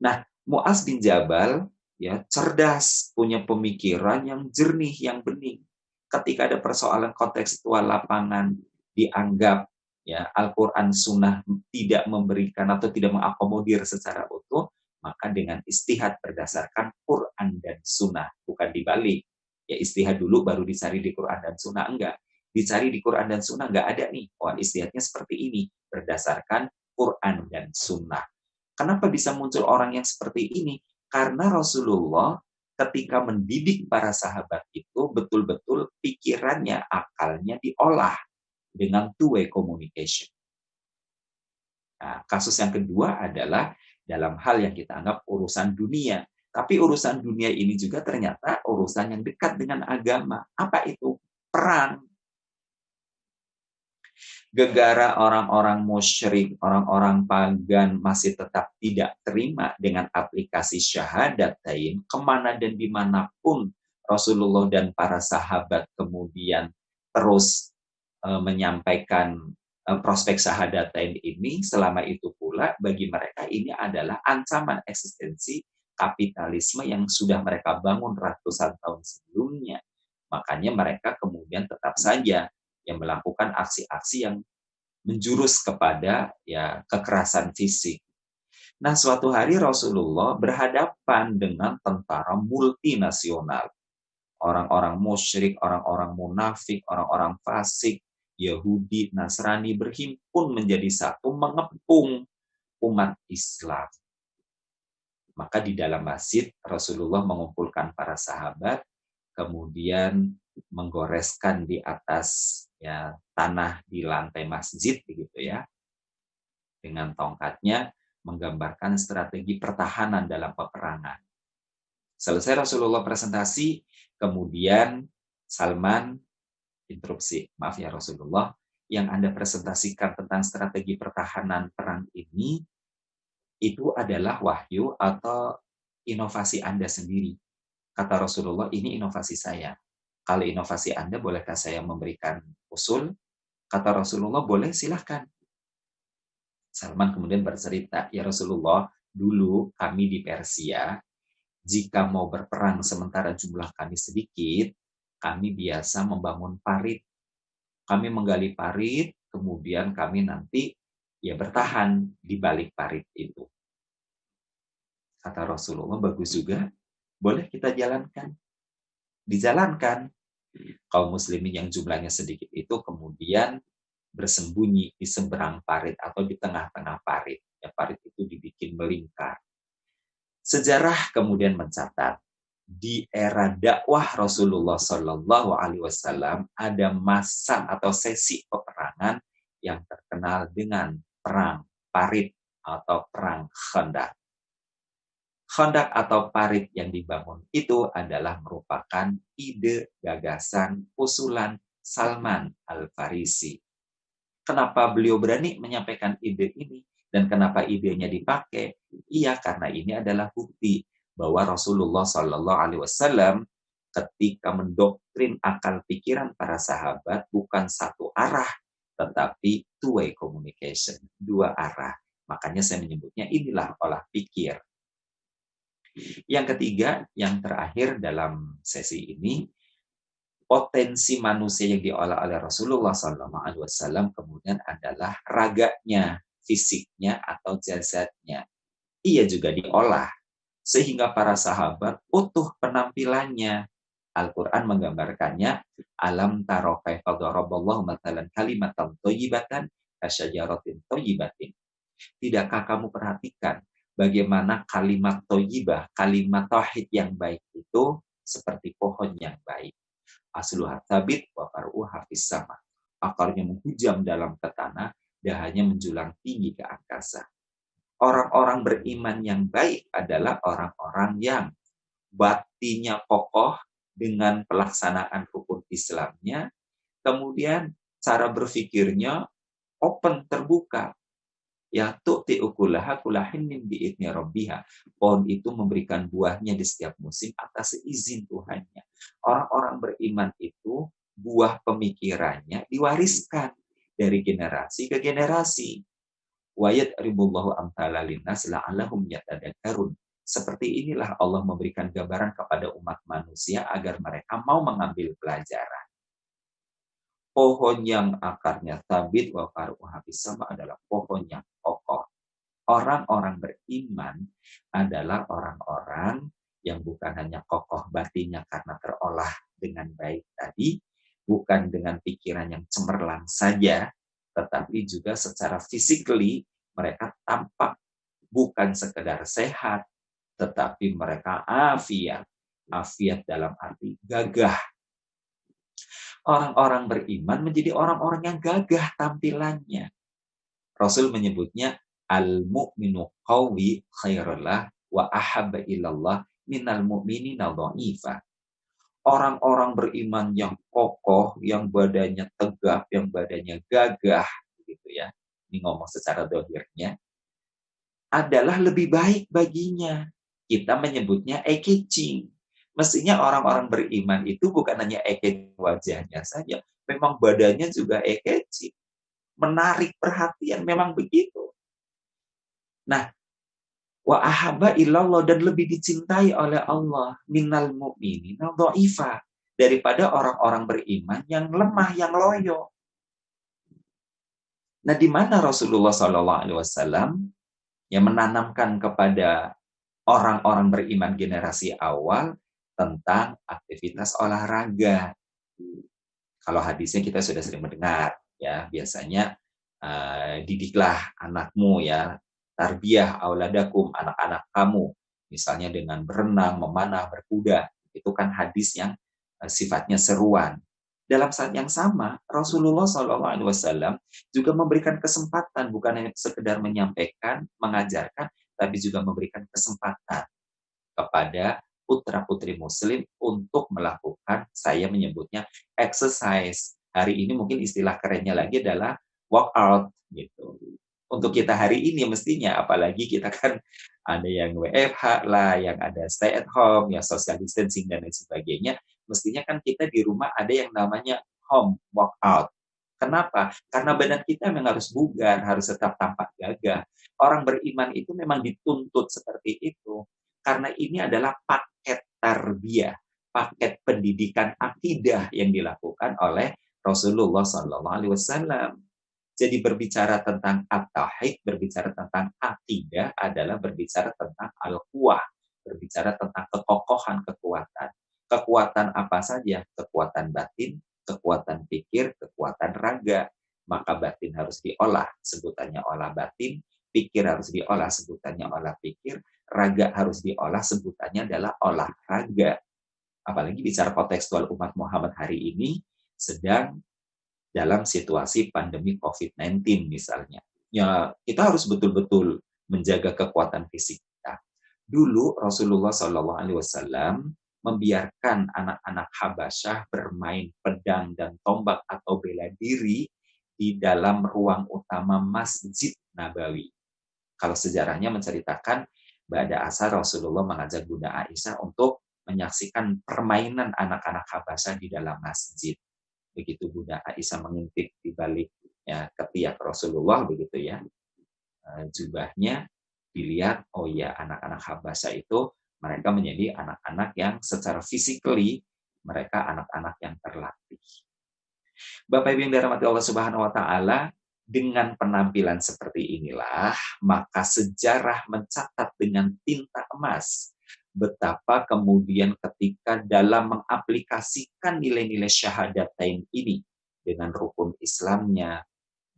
Nah, Mu'az bin Jabal ya cerdas, punya pemikiran yang jernih, yang bening. Ketika ada persoalan kontekstual lapangan dianggap ya Al-Qur'an Sunnah tidak memberikan atau tidak mengakomodir secara utuh, maka dengan istihad berdasarkan Quran dan Sunnah, bukan dibalik. Ya istihad dulu baru dicari di Quran dan Sunnah, enggak. Dicari di Quran dan Sunnah enggak ada nih. Oh, istihadnya seperti ini, berdasarkan Quran dan Sunnah. Kenapa bisa muncul orang yang seperti ini? Karena Rasulullah ketika mendidik para sahabat itu betul-betul pikirannya, akalnya diolah dengan two-way communication. Nah, kasus yang kedua adalah dalam hal yang kita anggap urusan dunia. Tapi urusan dunia ini juga ternyata urusan yang dekat dengan agama. Apa itu? Perang. Gegara orang-orang musyrik, orang-orang pagan masih tetap tidak terima dengan aplikasi syahadatain, kemana dan dimanapun Rasulullah dan para sahabat kemudian terus menyampaikan prospek syahadatain ini, selama itu pula bagi mereka ini adalah ancaman eksistensi kapitalisme yang sudah mereka bangun ratusan tahun sebelumnya. Makanya mereka kemudian tetap saja yang melakukan aksi-aksi yang menjurus kepada ya kekerasan fisik. Nah, suatu hari Rasulullah berhadapan dengan tentara multinasional. Orang-orang musyrik, orang-orang munafik, orang-orang fasik, Yahudi, Nasrani berhimpun menjadi satu mengepung umat Islam. Maka di dalam masjid Rasulullah mengumpulkan para sahabat, kemudian menggoreskan di atas ya tanah di lantai masjid begitu ya, dengan tongkatnya menggambarkan strategi pertahanan dalam peperangan. Selesai Rasulullah presentasi, kemudian Salman interupsi, maaf ya Rasulullah, yang Anda presentasikan tentang strategi pertahanan perang ini itu adalah wahyu atau inovasi Anda sendiri. Kata Rasulullah, ini inovasi saya. Kalau inovasi Anda, bolehkah saya memberikan usul? Kata Rasulullah, boleh, silahkan. Salman kemudian bercerita, ya Rasulullah, dulu kami di Persia, jika mau berperang sementara jumlah kami sedikit, kami biasa membangun parit. Kami menggali parit, kemudian kami nanti ya bertahan di balik parit itu. Kata Rasulullah, bagus juga, boleh kita jalankan. Dijalankan. Kaum muslimin yang jumlahnya sedikit itu kemudian bersembunyi di seberang parit atau di tengah-tengah parit. Ya, parit itu dibikin melingkar. Sejarah kemudian mencatat di era dakwah Rasulullah Shallallahu Alaihi Wasallam ada masa atau sesi peperangan yang terkenal dengan perang parit atau perang Khandaq. Khandaq atau parit yang dibangun itu adalah merupakan ide, gagasan, usulan Salman Al-Farisi. Kenapa beliau berani menyampaikan ide ini dan kenapa idenya dipakai? Iya, karena ini adalah bukti bahwa Rasulullah Shallallahu Alaihi Wasallam ketika mendoktrin akal pikiran para sahabat bukan satu arah, tetapi two-way communication, dua arah. Makanya saya menyebutnya inilah olah pikir. Yang ketiga, yang terakhir dalam sesi ini, potensi manusia yang diolah oleh Rasulullah SAW kemudian adalah raganya, fisiknya atau jasadnya. Ia juga diolah sehingga para sahabat utuh penampilannya. Al-Quran menggambarkannya, alam taro kaifa daraballahu mathalan kalimatan thayyibatan kasyajaratin thayyibatin. Tidakkah kamu perhatikan bagaimana kalimat thayyibah, kalimat tauhid yang baik itu seperti pohon yang baik. Asluha tsabit wa far'uha fis sama. Akarnya menghujam dalam ke tanah, dahannya menjulang tinggi ke angkasa. Orang-orang beriman yang baik adalah orang-orang yang batinya kokoh dengan pelaksanaan rukun Islamnya, Kemudian cara berpikirnya open, terbuka. Ya tu'ti ukulaha kulahinin bi'idni rabbiha. Pohon itu memberikan buahnya di setiap musim atas izin Tuhannya. Orang-orang beriman itu buah pemikirannya diwariskan dari generasi ke generasi. Wa yadribullahu amthala linnas la'allahum yatadakkarun. Seperti inilah Allah memberikan gambaran kepada umat manusia agar mereka mau mengambil pelajaran. Pohon yang akarnya tabit wa faruha sama adalah pohon yang kokoh. Orang-orang beriman adalah orang-orang yang bukan hanya kokoh batinnya karena terolah dengan baik tadi, bukan dengan pikiran yang cemerlang saja, tetapi juga secara physically mereka tampak bukan sekedar sehat, tetapi mereka afiat. Afiat dalam arti gagah. Orang-orang beriman menjadi orang-orang yang gagah tampilannya. Rasul menyebutnya al-mu'minu qawi khairullah wa ahabba ilallah minal mu'minina dha'ifa. Orang-orang beriman yang kokoh, yang badannya tegap, yang badannya gagah, gitu ya. Ini ngomong secara dohirnya, adalah lebih baik baginya. Kita menyebutnya eye-catching. Mestinya orang-orang beriman itu bukan hanya eye-catching wajahnya saja, memang badannya juga eye-catching. Menarik perhatian, memang begitu. Nah, wa ahabba ilallah, dan lebih dicintai oleh Allah minal mu'minina dha'ifa, daripada orang-orang beriman yang lemah, yang loyo. Nah, di mana Rasulullah SAW yang menanamkan kepada orang-orang beriman generasi awal tentang aktivitas olahraga. Kalau hadisnya kita sudah sering mendengar, ya biasanya didiklah anakmu, ya tarbiyah auladakum, anak-anak kamu, misalnya dengan berenang, memanah, berkuda. Itu kan hadis yang sifatnya seruan. Dalam saat yang sama, Rasulullah SAW juga memberikan kesempatan, bukan hanya sekedar menyampaikan, mengajarkan, tapi juga memberikan kesempatan kepada putra-putri muslim untuk melakukan, saya menyebutnya exercise. Hari ini mungkin istilah kerennya lagi adalah workout gitu. Untuk kita hari ini mestinya, apalagi kita kan ada yang WFH lah, yang ada stay at home, yang social distancing dan lain sebagainya, mestinya kan kita di rumah ada yang namanya home workout. Kenapa? Karena badan kita memang harus bugar, harus tetap tampak gagah. Orang beriman itu memang dituntut seperti itu. Karena ini adalah paket tarbiyah, paket pendidikan akidah yang dilakukan oleh Rasulullah SAW. Jadi berbicara tentang at-tauhid, berbicara tentang akidah adalah berbicara tentang al-quwah, berbicara tentang kekokohan, kekuatan. Kekuatan apa saja? Kekuatan batin, kekuatan pikir, kekuatan raga. Maka batin harus diolah, sebutannya olah batin, pikir harus diolah, sebutannya olah pikir, raga harus diolah, sebutannya adalah olahraga. Apalagi bicara kontekstual umat Muhammad hari ini sedang dalam situasi pandemi COVID-19 misalnya. Ya, kita harus betul-betul menjaga kekuatan fisik kita. Dulu Rasulullah SAW membiarkan anak-anak Habasyah bermain pedang dan tombak atau bela diri di dalam ruang utama Masjid Nabawi. Kalau sejarahnya menceritakan, Ba'da Asar Rasulullah mengajak Bunda Aisyah untuk menyaksikan permainan anak-anak Habasyah di dalam masjid. Begitu Bunda Aisyah mengintip di balik ya, ketiak Rasulullah, begitu ya, jubahnya dilihat, oh ya, anak-anak Habasyah itu mereka menjadi anak-anak yang secara physically mereka anak-anak yang terlatih. Bapak Ibu yang dirahmati Allah Subhanahu wa taala, dengan penampilan seperti inilah maka sejarah mencatat dengan tinta emas betapa kemudian ketika dalam mengaplikasikan nilai-nilai syahadatain ini dengan rukun Islamnya,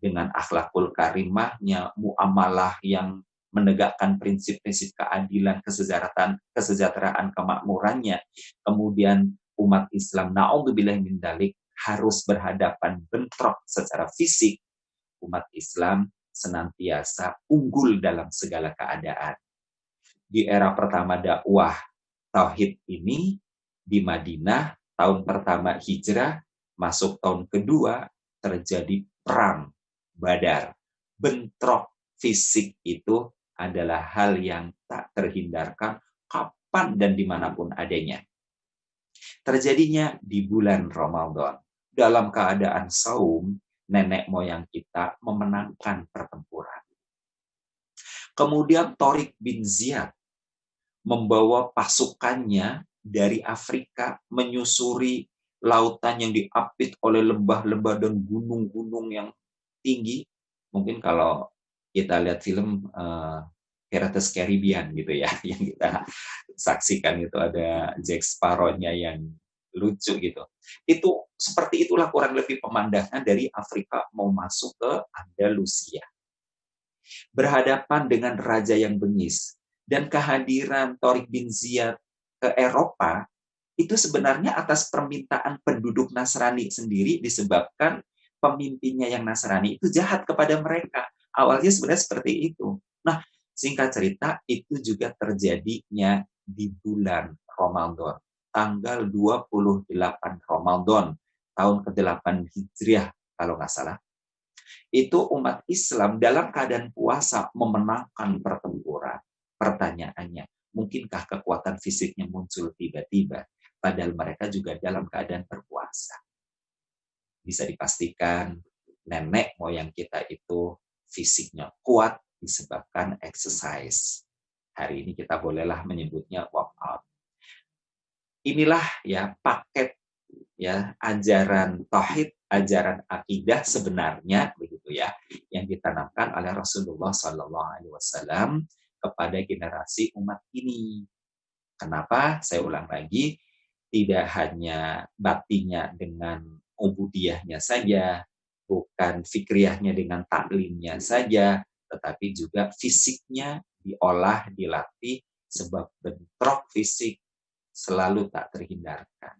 dengan akhlakul karimahnya, muamalah yang menegakkan prinsip-prinsip keadilan, kesejahteraan, kemakmurannya, kemudian umat Islam na'udzubillah min dzalik harus berhadapan bentrok secara fisik, umat Islam senantiasa unggul dalam segala keadaan. Di era pertama dakwah tauhid ini di Madinah, tahun pertama hijrah, Masuk tahun kedua, terjadi perang Badar. Bentrok fisik itu adalah hal yang tak terhindarkan kapan dan dimanapun adanya. Terjadinya di bulan Ramadan. Dalam keadaan saum, nenek moyang kita memenangkan pertempuran. Kemudian Tariq bin Ziyad membawa pasukannya dari Afrika menyusuri lautan yang diapit oleh lembah-lembah dan gunung-gunung yang tinggi. Mungkin kalau kita lihat film Pirates Caribbean gitu ya, yang kita saksikan itu ada Jack Sparrow-nya yang lucu gitu. Itu seperti itulah kurang lebih pemandangan dari Afrika mau masuk ke Andalusia. Berhadapan dengan raja yang bengis. Dan kehadiran Tariq bin Ziyad ke Eropa itu sebenarnya atas permintaan penduduk Nasrani sendiri disebabkan pemimpinnya yang Nasrani itu jahat kepada mereka. Awalnya sebenarnya seperti itu. Nah, singkat cerita itu juga terjadinya di bulan Ramadan. Tanggal 28 Ramadan tahun ke-8 Hijriah kalau nggak salah. Itu umat Islam dalam keadaan puasa memenangkan pertempuran. Pertanyaannya, mungkinkah kekuatan fisiknya muncul tiba-tiba? Padahal mereka juga dalam keadaan berpuasa. Bisa dipastikan nenek moyang kita itu fisiknya kuat disebabkan exercise. Hari ini kita bolehlah menyebutnya workout. Inilah ya paket ya ajaran tauhid, ajaran akidah sebenarnya begitu ya yang ditanamkan oleh Rasulullah Sallallahu Alaihi Wasallam kepada generasi umat ini. Kenapa? Saya ulang lagi, tidak hanya baktinya dengan ubudiyahnya saja, bukan fikriyahnya dengan taklimnya saja, tetapi juga fisiknya diolah, dilatih, sebab bentrok fisik selalu tak terhindarkan.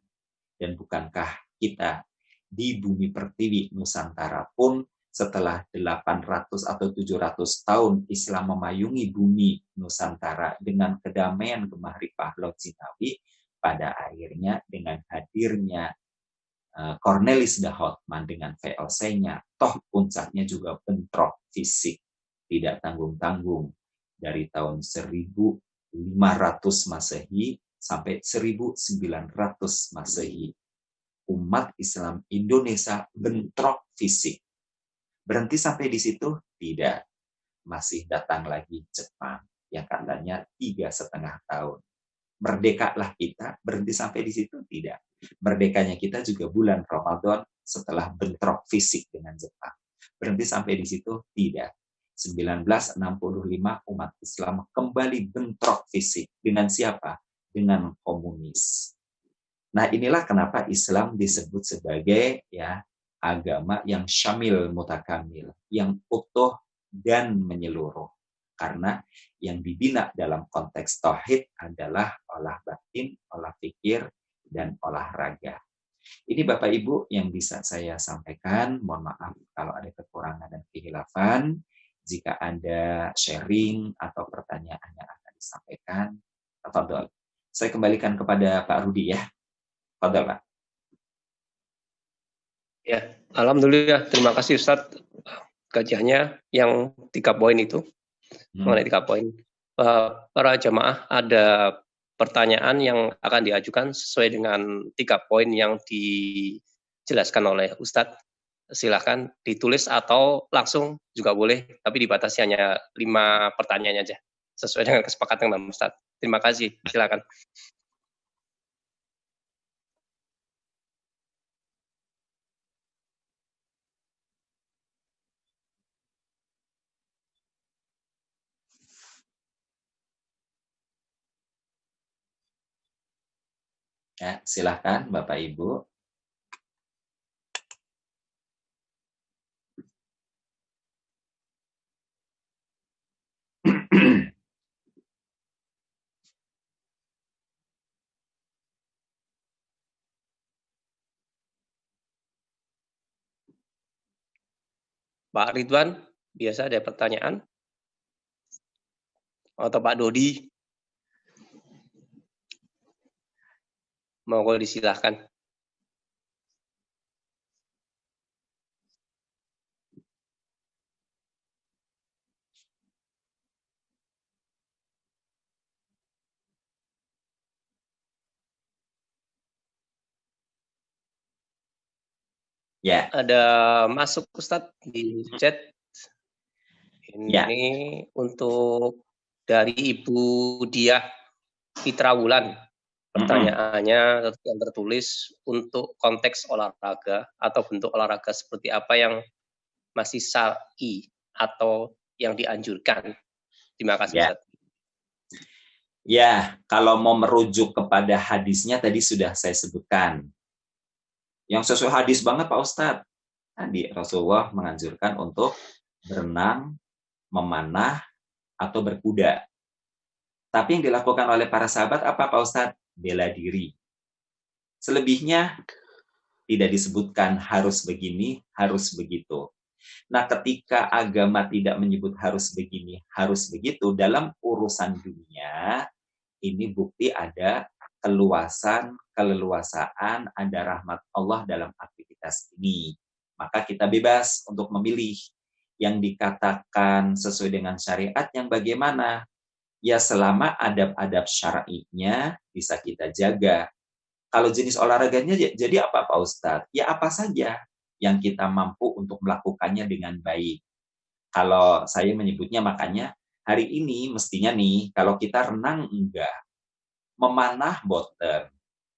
Dan bukankah kita di bumi pertiwi Nusantara pun setelah 800 atau 700 tahun Islam memayungi bumi Nusantara dengan kedamaian Gemahribah Laut Sinawi, pada akhirnya dengan hadirnya Cornelis de Houtman dengan VOC-nya, toh puncaknya juga bentrok fisik tidak tanggung-tanggung dari tahun 1500 Masehi sampai 1900 Masehi. Umat Islam Indonesia bentrok fisik. Berhenti sampai di situ? Tidak. Masih datang lagi Jepang yang katanya 3,5 tahun. Merdekalah kita, berhenti sampai di situ? Tidak. Merdekanya kita juga bulan Ramadan setelah bentrok fisik dengan Jepang. Berhenti sampai di situ? Tidak. 1965 umat Islam kembali bentrok fisik. Dengan siapa? Dengan komunis. Nah, inilah kenapa Islam disebut sebagai ya agama yang syamil mutakamil, yang utuh dan menyeluruh. Karena yang dibina dalam konteks tauhid adalah olah batin, olah pikir, dan olahraga. Ini Bapak Ibu yang bisa saya sampaikan. Mohon maaf kalau ada kekurangan dan kehilafan. Jika ada sharing atau pertanyaan yang akan disampaikan, tafadhol. Saya kembalikan kepada Pak Rudi ya. Tafadhol, Pak. Ya, alhamdulillah. Terima kasih Ustadz. Kajiannya yang 3 poin itu, mengenai 3 poin. Para jamaah ada pertanyaan yang akan diajukan sesuai dengan 3 poin yang dijelaskan oleh Ustadz. Silakan ditulis atau langsung juga boleh, tapi dibatasi hanya 5 pertanyaan aja, sesuai dengan kesepakatan dengan Ustadz. Terima kasih, silakan. Ya, silakan Bapak Ibu. Pak Ridwan, biasa ada pertanyaan? Atau Pak Dodi? Monggo disilahkan. Ya. Ada masuk Ustadz di chat. Ya. Ini untuk dari Ibu Diah Fitra Wulan. Pertanyaannya yang tertulis untuk konteks olahraga atau bentuk olahraga seperti apa yang masih syar'i atau yang dianjurkan. Terima kasih Ya. Ustaz. Ya, kalau mau merujuk kepada hadisnya tadi sudah saya sebutkan. Yang sesuai hadis banget Pak Ustadz. Tadi Rasulullah menganjurkan untuk berenang, memanah, atau berkuda. Tapi yang dilakukan oleh para sahabat apa Pak Ustadz? Bela diri. Selebihnya tidak disebutkan harus begini, harus begitu. Nah, ketika agama tidak menyebut harus begini, harus begitu, dalam urusan dunia, ini bukti ada keluasan, keleluasaan, ada rahmat Allah dalam aktivitas ini. Maka kita bebas untuk memilih yang dikatakan sesuai dengan syariat yang bagaimana. Ya selama adab-adab syar'inya bisa kita jaga. Kalau jenis olahraganya jadi apa Pak Ustadz? Ya apa saja yang kita mampu untuk melakukannya dengan baik. Kalau saya menyebutnya makanya hari ini mestinya nih kalau kita renang enggak, memanah boten,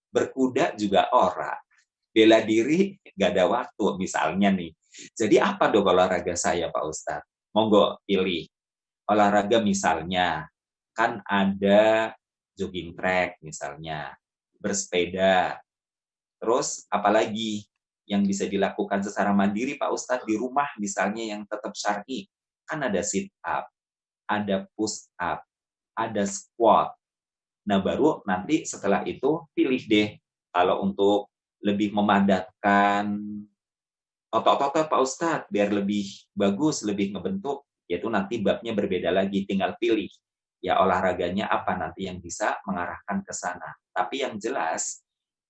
berkuda juga ora, bela diri nggak ada waktu misalnya nih. Jadi apa dong olahraga saya Pak Ustadz? Monggo pilih. Olahraga misalnya, kan ada jogging track misalnya, bersepeda, terus apalagi yang bisa dilakukan secara mandiri Pak Ustadz di rumah misalnya yang tetap syar'i, kan ada sit up, ada push up, ada squat. Nah, baru nanti setelah itu pilih deh kalau untuk lebih memadatkan otot-otot Pak Ustadz biar lebih bagus, lebih ngebentuk, yaitu nanti babnya berbeda lagi, tinggal pilih ya olahraganya apa nanti yang bisa mengarahkan ke sana. Tapi yang jelas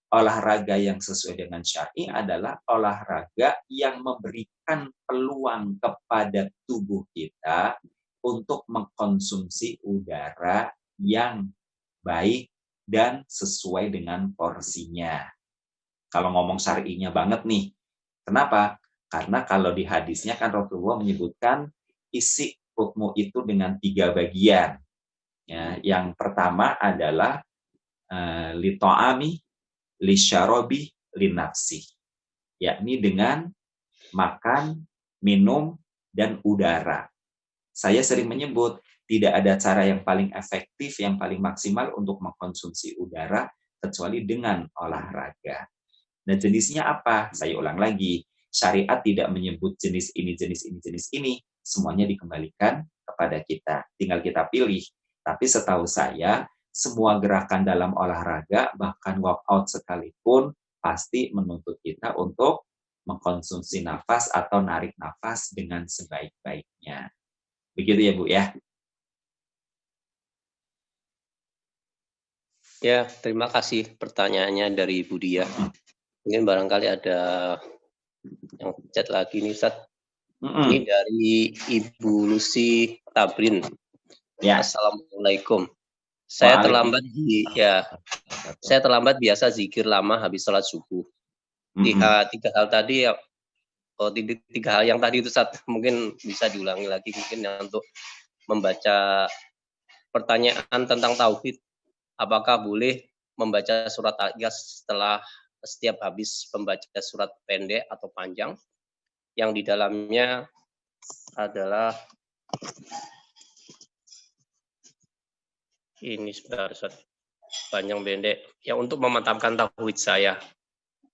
olahraga yang sesuai dengan syar'i adalah olahraga yang memberikan peluang kepada tubuh kita untuk mengkonsumsi udara yang baik dan sesuai dengan porsinya. Kalau ngomong syar'inya banget nih. Kenapa? Karena kalau di hadisnya kan Rasulullah menyebutkan isi perutmu itu dengan 3 bagian. Ya, yang pertama adalah li ta'ami, li syarobi, li nafsi. Yakni dengan makan, minum, dan udara. Saya sering menyebut tidak ada cara yang paling efektif, yang paling maksimal untuk mengkonsumsi udara kecuali dengan olahraga. Nah, jenisnya apa? Saya ulang lagi. Syariat tidak menyebut jenis ini, jenis ini, jenis ini. Semuanya dikembalikan kepada kita. Tinggal kita pilih. Tapi setahu saya, semua gerakan dalam olahraga, bahkan workout sekalipun, pasti menuntut kita untuk mengkonsumsi nafas atau narik nafas dengan sebaik-baiknya. Begitu ya, Bu, ya? Ya, terima kasih pertanyaannya dari Ibu Diah. Mungkin barangkali ada yang chat lagi nih Ustaz. Ini dari Ibu Lucy Tabrin. Ya. Assalamualaikum. Saya terlambat biasa zikir lama habis sholat subuh. Tiga hal tadi ya, tiga hal yang tadi itu Ustaz, mungkin bisa diulangi lagi mungkin ya, untuk membaca pertanyaan tentang tauhid. Apakah boleh membaca surat Al-Ikhlas setelah setiap habis membaca surat pendek atau panjang yang di dalamnya adalah ini sebentar panjang pendek ya untuk memantapkan tauhid saya.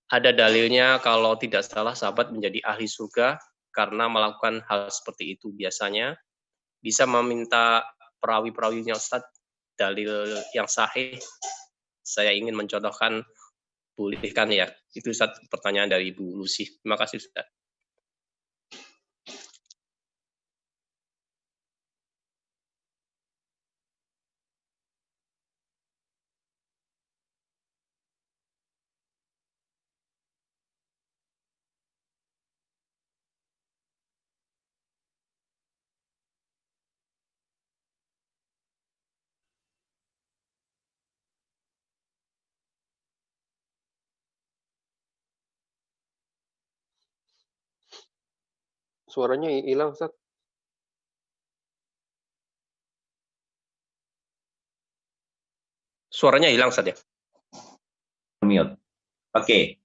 Ada dalilnya kalau tidak salah sahabat menjadi ahli surga karena melakukan hal seperti itu. Biasanya bisa meminta perawi-perawinya Ustaz dalil yang sahih. Saya ingin mencontohkan, bolehkan ya? Itu Ustaz pertanyaan dari Ibu Lucy. Terima kasih Ustaz. Suaranya hilang, Ustaz. Suaranya hilang, Ustaz ya? Mute. Oke.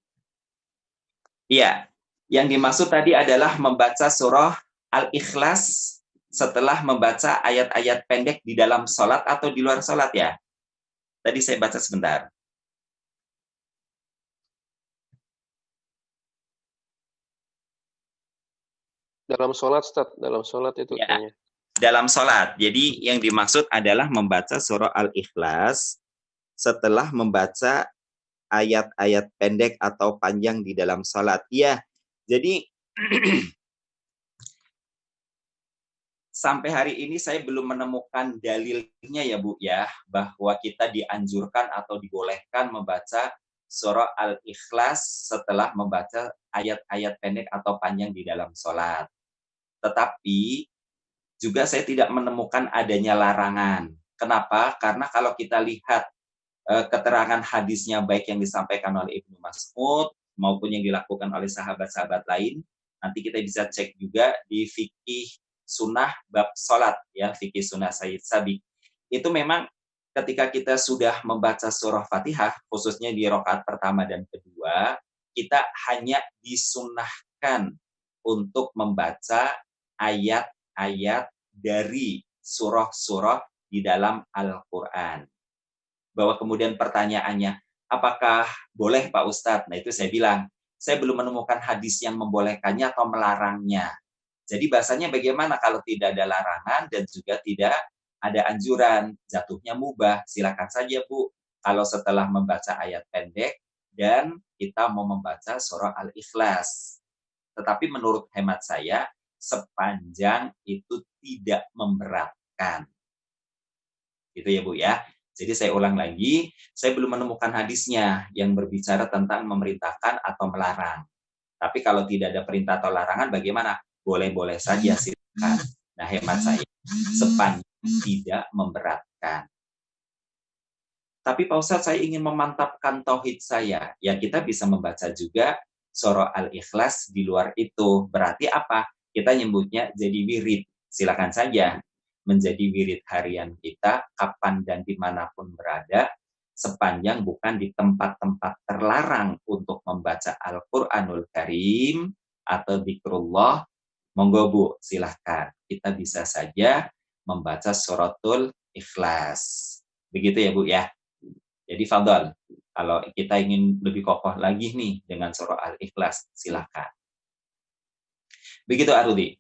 Iya. Yang dimaksud tadi adalah membaca surah Al-Ikhlas setelah membaca ayat-ayat pendek di dalam sholat atau di luar sholat ya. Tadi saya baca sebentar. Dalam sholat, Ustaz. Dalam sholat itu Ya, kayaknya. dalam sholat. Jadi yang dimaksud adalah membaca surah Al-Ikhlas setelah membaca ayat-ayat pendek atau panjang di dalam sholat. Iya, jadi sampai hari ini saya belum menemukan dalilnya ya Bu ya, bahwa kita dianjurkan atau dibolehkan membaca surah Al-Ikhlas setelah membaca ayat-ayat pendek atau panjang di dalam sholat. Tetapi juga saya tidak menemukan adanya larangan. Kenapa? Karena kalau kita lihat keterangan hadisnya baik yang disampaikan oleh Ibnu Mas'ud maupun yang dilakukan oleh sahabat-sahabat lain, nanti kita bisa cek juga di fikih sunnah bab salat ya, fikih sunnah Sayyid Sabiq. Itu memang ketika kita sudah membaca surah Fatihah, khususnya di rakaat pertama dan kedua, kita hanya disunnahkan untuk membaca ayat-ayat dari surah-surah di dalam Al-Quran. Bahwa kemudian pertanyaannya, apakah boleh Pak Ustadz? Nah itu saya bilang, saya belum menemukan hadis yang membolehkannya atau melarangnya. Jadi bahasanya bagaimana kalau tidak ada larangan dan juga tidak ada anjuran, jatuhnya mubah, silakan saja Bu. Kalau setelah membaca ayat pendek dan kita mau membaca surah Al-Ikhlas. Tetapi menurut hemat saya, sepanjang itu tidak memberatkan. Gitu ya Bu ya. Jadi saya ulang lagi, saya belum menemukan hadisnya yang berbicara tentang memerintahkan atau melarang. Tapi kalau tidak ada perintah atau larangan, bagaimana? Boleh-boleh saja silakan. Nah, hemat saya, sepanjang tidak memberatkan. Tapi Pak Ustadz, saya ingin memantapkan tauhid saya. Ya, kita bisa membaca juga surah Al-Ikhlas di luar itu. Berarti apa? Kita nyebutnya jadi wirid. Silakan saja menjadi wirid harian kita kapan dan dimanapun berada, sepanjang bukan di tempat-tempat terlarang untuk membaca Al-Quranul Karim atau zikrullah. Monggo Bu, silahkan. Kita bisa saja membaca suratul Ikhlas. Begitu ya Bu ya. Jadi fadhal, kalau kita ingin lebih kokoh lagi nih dengan surah Al-Ikhlas, silahkan. Begitu Arudi.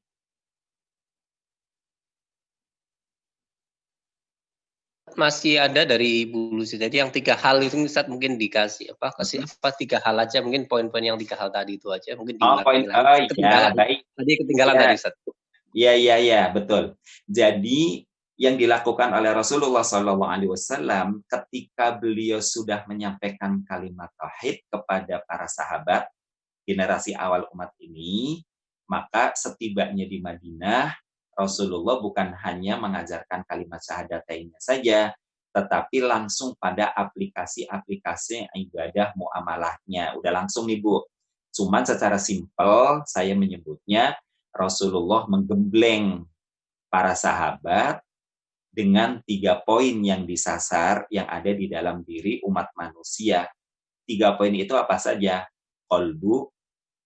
Masih ada dari Ibu Lucy. Jadi yang 3 hal itu Ustaz mungkin dikasih kasih 3 hal aja, mungkin poin-poin yang 3 hal tadi itu aja mungkin diulangi lagi. Ya, baik. Tadi ketinggalan tadi Ustaz. Iya, betul. Jadi yang dilakukan oleh Rasulullah SAW ketika beliau sudah menyampaikan kalimat tauhid kepada para sahabat generasi awal umat ini, maka setibanya di Madinah, Rasulullah bukan hanya mengajarkan kalimat syahadatain saja, tetapi langsung pada aplikasi-aplikasi ibadah muamalahnya. Udah langsung nih Bu. Cuman secara simpel saya menyebutnya Rasulullah menggembleng para sahabat dengan 3 poin yang disasar yang ada di dalam diri umat manusia. 3 poin itu apa saja? Qalbu,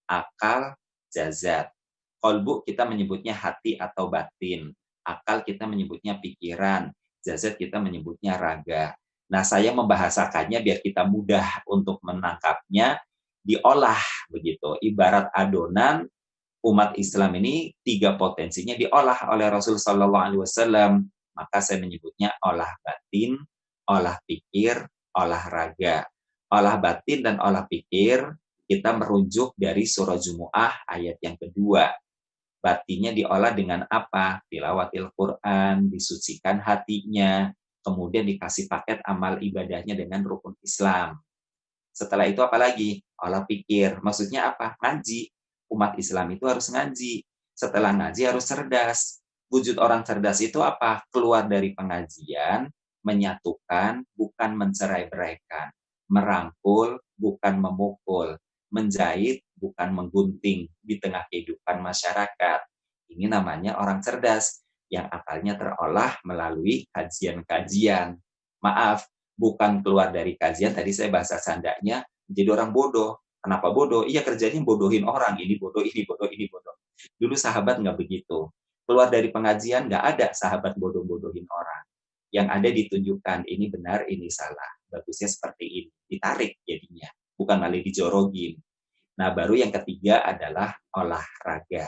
akal, jazat. Qalbu kita menyebutnya hati atau batin. Akal kita menyebutnya pikiran. Jazat kita menyebutnya raga. Nah, saya membahasakannya biar kita mudah untuk menangkapnya, diolah begitu. Ibarat adonan, umat Islam ini 3 potensinya diolah oleh Rasul Sallallahu Alaihi Wasallam. Maka saya menyebutnya olah batin, olah pikir, olah raga. Olah batin dan olah pikir kita merujuk dari surah Jumu'ah ayat yang kedua. Batinnya diolah dengan apa? Tilawatil Quran, disucikan hatinya, kemudian dikasih paket amal ibadahnya dengan rukun Islam. Setelah itu apa lagi? Olah pikir. Maksudnya apa? Ngaji. Umat Islam itu harus ngaji. Setelah ngaji harus cerdas. Wujud orang cerdas itu apa? Keluar dari pengajian, menyatukan, bukan mencerai-beraikan. Merangkul, bukan memukul. Menjahit, bukan menggunting di tengah kehidupan masyarakat. Ini namanya orang cerdas yang akalnya terolah melalui kajian-kajian. Maaf, bukan keluar dari kajian, tadi saya bahasa sandanya jadi orang bodoh. Kenapa bodoh? Iya, kerjanya bodohin orang, ini bodoh, ini bodoh, ini bodoh. Dulu sahabat nggak begitu. Keluar dari pengajian nggak ada sahabat bodoh-bodohin orang. Yang ada ditunjukkan, ini benar, ini salah. Bagusnya seperti ini. Ditarik jadinya. Bukan malah dijorogin. Nah, baru yang ketiga adalah olahraga.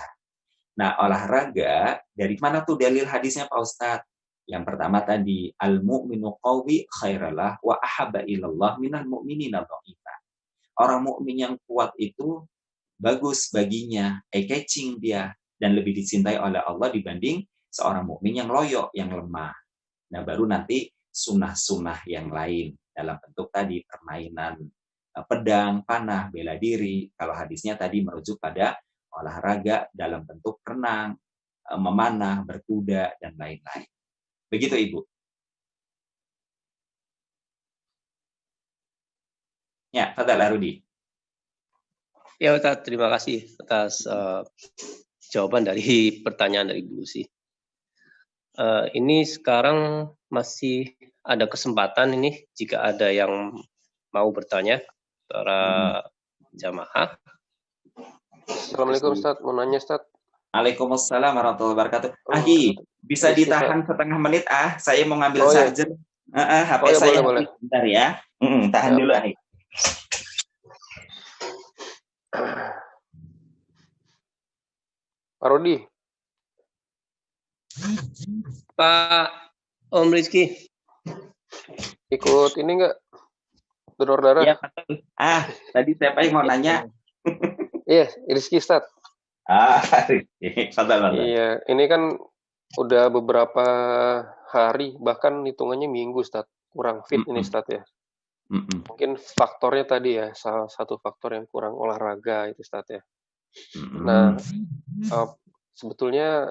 Nah, olahraga, dari mana tuh dalil hadisnya Pak Ustadz? Yang pertama tadi, al-mu'minu qawi khairalah wa ahabba ilallah minal mu'minina dha'ifa. Orang mukmin yang kuat itu bagus baginya, eye-catching dia, dan lebih dicintai oleh Allah dibanding seorang mukmin yang loyo, yang lemah. Nah, baru nanti sunnah-sunnah yang lain dalam bentuk tadi permainan pedang, panah, bela diri. Kalau hadisnya tadi merujuk pada olahraga dalam bentuk renang, memanah, berkuda, dan lain-lain. Begitu, Ibu. Ya, Fadal Arudi. Ya, Ustaz, terima kasih atas jawaban dari pertanyaan dari Bu Lucy. Ini sekarang masih ada kesempatan ini jika ada yang mau bertanya para jamaah. Assalamualaikum Ustaz, mau nanya Ustaz. Waalaikumsalam warahmatullahi wabarakatuh. Ahi, bisa ditahan setengah menit saya mau ngambil charger. HP saya boleh. Bentar ya. Tahan dulu Ahi. Pak Rudi. Pak Om Rizky. Ikut ini enggak? Donor darah? Iya, tadi siapa yang mau nanya? Iya, Rizky Ustaz. Rizky. Fadal. Iya, ini kan udah beberapa hari, bahkan hitungannya minggu Ustaz. Kurang fit ini Ustaz ya. Mungkin faktornya tadi ya, salah satu faktor yang kurang olahraga itu Ustaz ya. Nah, sebetulnya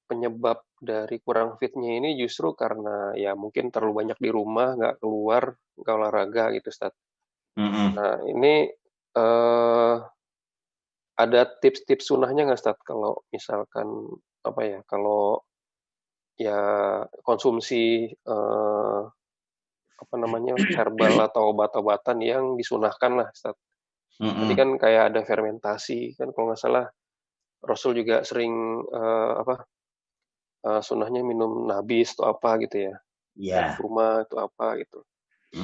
penyebab dari kurang fitnya ini justru karena ya mungkin terlalu banyak di rumah, nggak keluar, nggak olahraga gitu Ustaz. Nah, ini ada tips-tips sunnahnya nggak Ustaz kalau misalkan kalau ya konsumsi herbal atau obat-obatan yang disunahkan lah Ustaz. Tadi kan kayak ada fermentasi kan kalau nggak salah Rasul juga sering sunnahnya minum nabis atau apa gitu ya. Iya. Kurma itu apa gitu.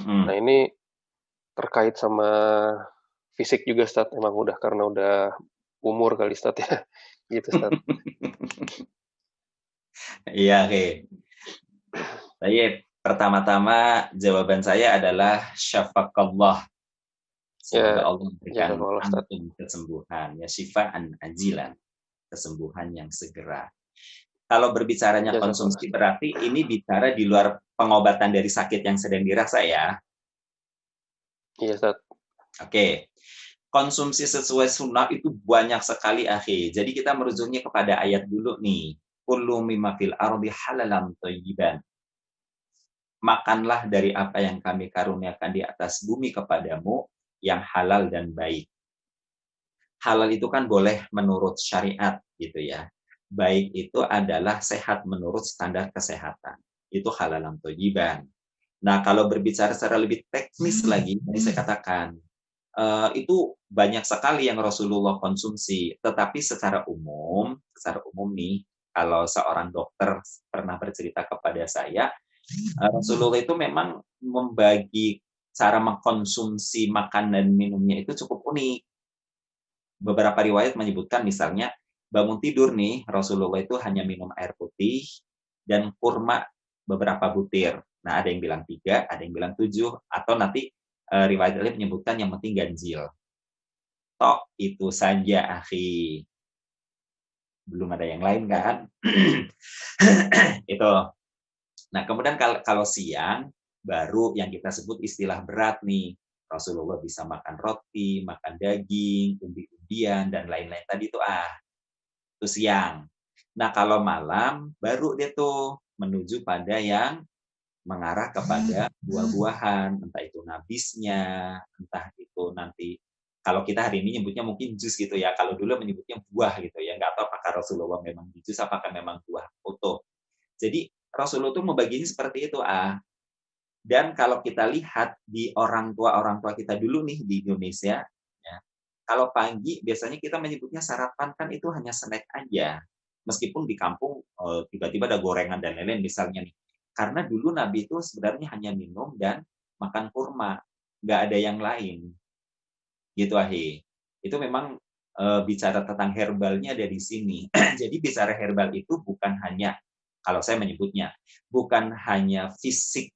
Nah, ini terkait sama fisik juga Ustaz, emang karena udah umur kali Ustaz ya. Gitu Ustaz. Iya, oke. Baik, pertama-tama jawaban saya adalah syafaqallah. Semoga Allah memberikan antum kesembuhan, ya syifaan ajilan, kesembuhan yang segera. Kalau berbicaranya konsumsi berarti ini bicara di luar pengobatan dari sakit yang sedang dirasa ya. Iya, Ustaz. Oke. Konsumsi sesuai sunnah itu banyak sekali, akhi. Jadi kita merujuknya kepada ayat dulu nih. Kullu mimma fil ardi halalan thayyiban. Makanlah dari apa yang kami karuniakan di atas bumi kepadamu yang halal dan baik. Halal itu kan boleh menurut syariat gitu ya. Baik itu adalah sehat menurut standar kesehatan. Itu halalan thayyiban. Nah, kalau berbicara secara lebih teknis lagi, tadi saya katakan, itu banyak sekali yang Rasulullah konsumsi. Tetapi secara umum nih, kalau seorang dokter pernah bercerita kepada saya, Rasulullah itu memang membagi cara mengkonsumsi makan dan minumnya itu cukup unik. Beberapa riwayat menyebutkan misalnya, bangun tidur nih, Rasulullah itu hanya minum air putih dan kurma beberapa butir. Nah, ada yang bilang 3, ada yang bilang 7, atau nanti riwayat lain menyebutkan yang penting ganjil. Tok, itu saja, akhi. Belum ada yang lain kan? Itu. Nah, kemudian kalau siang, baru yang kita sebut istilah berat nih. Rasulullah bisa makan roti, makan daging, umbi-umbian, dan lain-lain tadi itu itu siang. Nah, kalau malam, baru dia tuh menuju pada yang mengarah kepada buah-buahan, entah itu nabisnya, entah itu nanti Kalau kita hari ini nyebutnya mungkin jus gitu ya, kalau dulu menyebutnya buah gitu ya, nggak tahu apakah Rasulullah memang di jus, apakah memang buah utuh. Jadi Rasulullah tuh membaginya seperti itu. Dan kalau kita lihat di orang tua kita dulu nih di Indonesia, ya, kalau pagi biasanya kita menyebutnya sarapan kan itu hanya snack aja. Meskipun di kampung tiba-tiba ada gorengan dan lain-lain misalnya nih. Karena dulu Nabi itu sebenarnya hanya minum dan makan kurma, nggak ada yang lain. Gitu Itu memang bicara tentang herbalnya dari sini. Jadi bicara herbal itu bukan hanya, kalau saya menyebutnya, bukan hanya fisik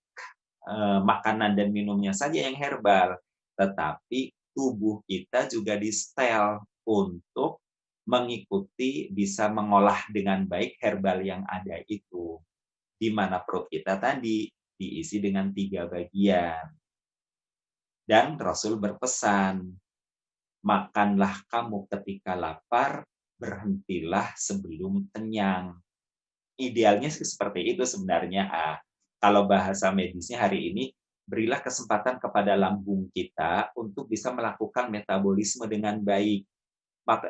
makanan dan minumnya saja yang herbal, tetapi tubuh kita juga di-setel untuk mengikuti bisa mengolah dengan baik herbal yang ada itu. Di mana perut kita tadi diisi dengan 3 bagian. Dan Rasul berpesan, makanlah kamu ketika lapar, berhentilah sebelum kenyang. Idealnya seperti itu sebenarnya. Kalau bahasa medisnya hari ini, berilah kesempatan kepada lambung kita untuk bisa melakukan metabolisme dengan baik.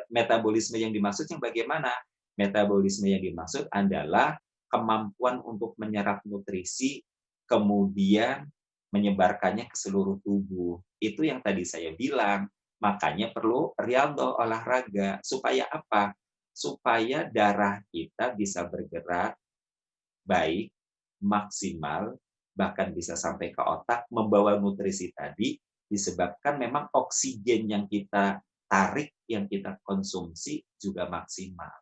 Metabolisme yang dimaksud yang bagaimana? Metabolisme yang dimaksud adalah kemampuan untuk menyerap nutrisi, kemudian menyebarkannya ke seluruh tubuh. Itu yang tadi saya bilang. Makanya perlu riyadhah, olahraga. Supaya apa? Supaya darah kita bisa bergerak baik, maksimal, bahkan bisa sampai ke otak, membawa nutrisi tadi, disebabkan memang oksigen yang kita tarik, yang kita konsumsi juga maksimal.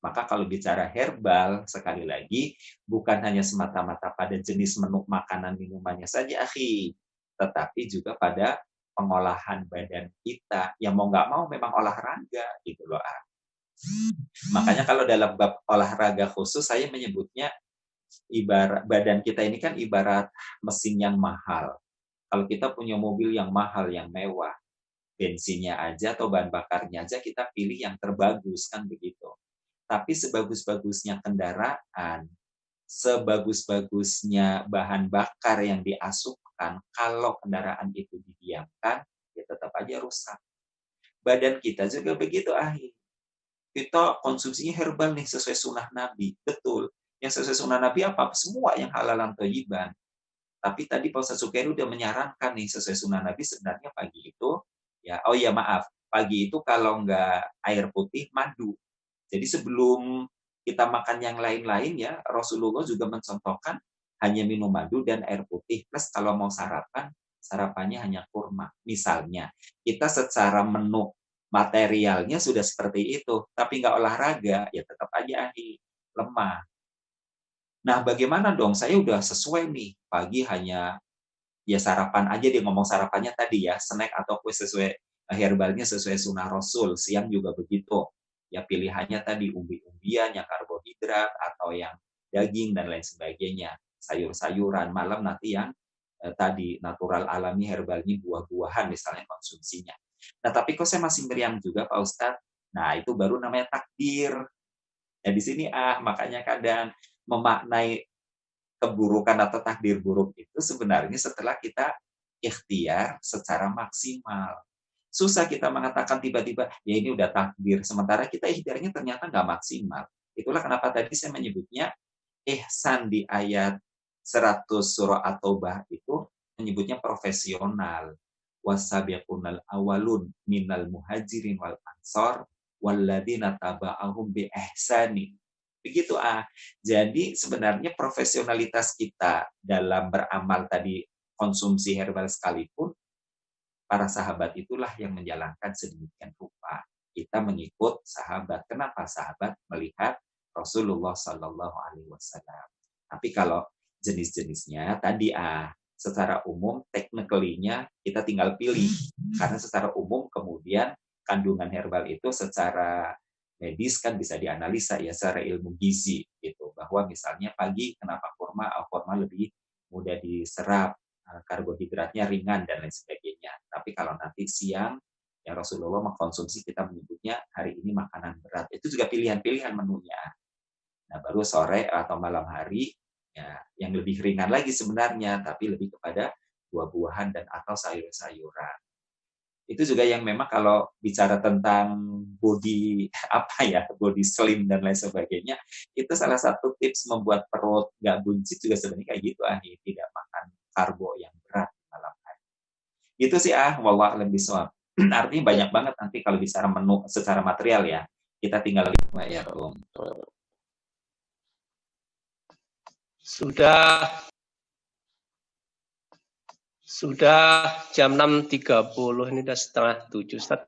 Maka kalau bicara herbal, sekali lagi, bukan hanya semata-mata pada jenis menu makanan minumannya saja, tetapi juga pada pengolahan badan kita. Yang mau nggak mau memang olahraga, gitu loh. Makanya kalau dalam bab olahraga khusus, saya menyebutnya ibarat badan kita ini kan ibarat mesin yang mahal. Kalau kita punya mobil yang mahal, yang mewah, bensinnya aja atau bahan bakarnya aja kita pilih yang terbagus, kan begitu. Tapi sebagus-bagusnya kendaraan, sebagus-bagusnya bahan bakar yang diasupkan, kalau kendaraan itu didiamkan, ya tetap aja rusak. Badan kita juga begitu, kita konsumsinya herbal nih, sesuai sunnah Nabi. Betul. Yang sesuai sunnah Nabi apa? Semua yang halalan thayyiban. Tapi tadi Pak Ustaz Sukairi udah menyarankan nih, sesuai sunnah Nabi sebenarnya pagi itu, ya, pagi itu kalau nggak air putih, madu. Jadi sebelum kita makan yang lain-lain ya, Rasulullah juga mencontohkan hanya minum madu dan air putih. Plus kalau mau sarapan, sarapannya hanya kurma. Misalnya, kita secara menu materialnya sudah seperti itu, tapi nggak olahraga, ya tetap aja lemah. Nah, bagaimana dong? Saya udah sesuai nih, pagi hanya ya sarapan aja, dia ngomong sarapannya tadi ya, snack atau kue sesuai herbalnya sesuai sunnah Rasul, siang juga begitu. Ya pilihannya tadi umbi-umbian, yang karbohidrat, atau yang daging, dan lain sebagainya. Sayur-sayuran, malam nanti yang tadi natural alami herbalnya buah-buahan misalnya konsumsinya. Nah, tapi kok saya masih meriang juga Pak Ustadz? Nah, itu baru namanya takdir. Ya di sini makanya kadang memaknai keburukan atau takdir buruk itu sebenarnya setelah kita ikhtiar secara maksimal. Susah kita mengatakan tiba-tiba, ya ini udah takdir, sementara kita ikhtiarnya ternyata nggak maksimal. Itulah kenapa tadi saya menyebutnya ihsan di ayat 100 surah At-Taubah itu menyebutnya profesional. Wasabiqunal awalun minal muhajirin wal ansor walladzina taba'ahum bi ihsani. Begitu Jadi sebenarnya profesionalitas kita dalam beramal tadi, konsumsi herbal sekalipun, para sahabat itulah yang menjalankan sedemikian rupa. Kita mengikut sahabat. Kenapa sahabat melihat Rasulullah Sallallahu Alaihi Wasallam? Tapi kalau jenis-jenisnya tadi secara umum technically-nya kita tinggal pilih, karena secara umum kemudian kandungan herbal itu secara medis kan bisa dianalisa ya, secara ilmu gizi gitu, bahwa misalnya pagi kenapa kurma lebih mudah diserap, karbohidratnya ringan dan lain sebagainya. Tapi kalau nanti siang yang Rasulullah mengkonsumsi, kita menyebutnya hari ini makanan berat. Itu juga pilihan-pilihan menunya. Nah, baru sore atau malam hari ya yang lebih ringan lagi sebenarnya, tapi lebih kepada buah-buahan dan atau sayur-sayuran. Itu juga yang memang kalau bicara tentang body body slim dan lain sebagainya, itu salah satu tips membuat perut nggak buncit juga sebenarnya kayak gitu tidak makan karbo yang berat malam hari. Itu sih wallah alam bisawab. Artinya banyak banget nanti kalau bicara menu secara material ya. Kita tinggal lihat ya, Sudah jam 6.30, ini udah setengah 7, Ustaz.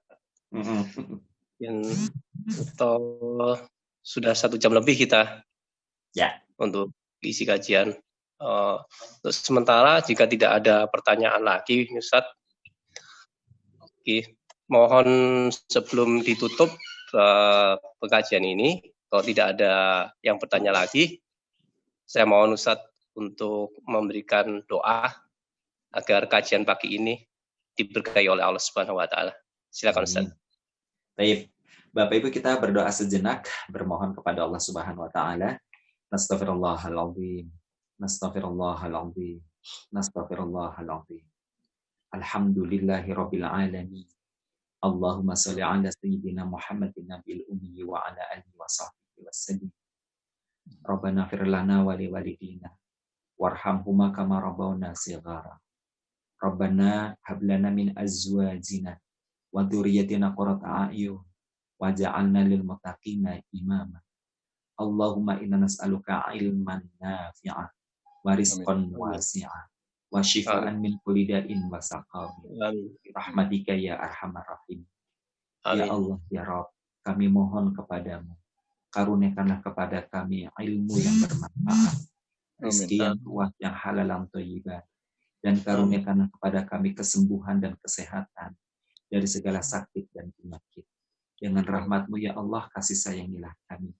Atau sudah 1 jam lebih kita untuk isi kajian. Untuk sementara jika tidak ada pertanyaan lagi, Ustaz, mohon sebelum ditutup pengajian ini, kalau tidak ada yang bertanya lagi, saya mohon Ustaz untuk memberikan doa agar kajian pagi ini diberkahi oleh Allah Subhanahu wa taala. Silakan Ustaz. Baik. Bapak Ibu, kita berdoa sejenak, bermohon kepada Allah Subhanahu wa taala. Nastaghfirullahaladzim. Nastaghfirullahaladzim. Nastaghfirullahaladzim. Alhamdulillahirabbil alamin. Allahumma shalli ala sayyidina Muhammadin nabiyil ummi wa ala alihi wa sahbihi wasallam. Rabbana fir lana wa li walidina warhamhuma kama rabbawna shighara. Rabbana hab lana min azwajina wa dzurriyyatina qurrata a'yun waj'alna lil muttaqina imama. Allahumma inna nas'aluka ilman nafi'a wa rizqan wasi'a wa shifaan min kulli da'in wa saqam. Rahmatika ya arhamar rahim. Ya Allah ya Rabb, kami mohon kepadamu, karuniakanlah kepada kami ilmu yang bermanfaat, rezeki yang luas, yang halal yang thayyibah, dan karuniakanlah kepada kami kesembuhan dan kesehatan dari segala sakit dan penyakit. Dengan rahmat-Mu ya Allah, kasih sayangilah kami.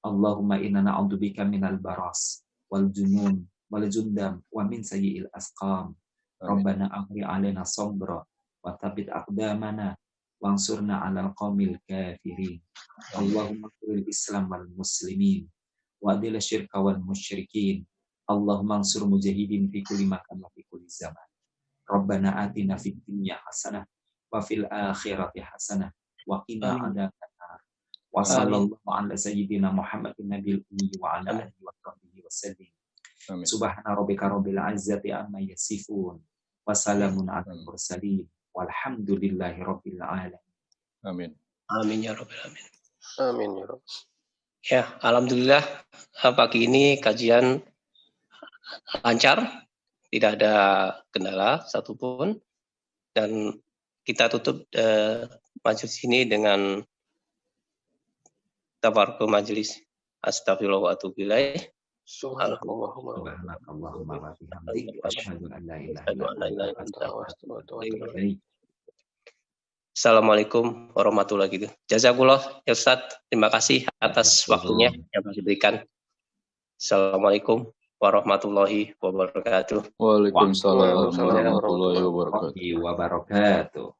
Allahumma inna na'udzubika minal baras wal junun wal jundam wa min sayyi'il asqam. Rabbana aghri 'alaina sabra wa thabbit aqdamana wansurna 'alal qaumil kafirin. Allahumma qul Islam wal muslimin wa adil syirka wal musyrikin. Allahumma ansur mujahidin fi kulli makan wa fi kulli zaman. Rabbana atina fid dunya hasanah wa fil akhirati hasanah wa qina adzabannar. Wa sallallahu ala sayyidina Muhammadin nabiyil ummi wa ala alihi wa sahbihi wasallam. Subhana rabbika rabbil izzati amma yasifun wa salamun alal mursalin walhamdulillahi rabbil alamin. Amin. Amin ya rabbal alamin. Amin ya Rabb. Ya, alhamdulillah pagi ini kajian lancar, tidak ada kendala satupun, dan kita tutup majelis ini dengan tabarruk majelis. Astagfirullah wa atubu ilaih. Subhanakallahumma wa bihamdika asyhadu an la ilaha illa anta astaghfiruka wa atubu ilaik. Assalamualaikum warahmatullahi wabarakatuh. Jazakallah ya Ustaz, terima kasih atas waktunya yang diberikan. Assalamualaikum warahmatullahi wabarakatuh. Waalaikumsalam warahmatullahi wabarakatuh.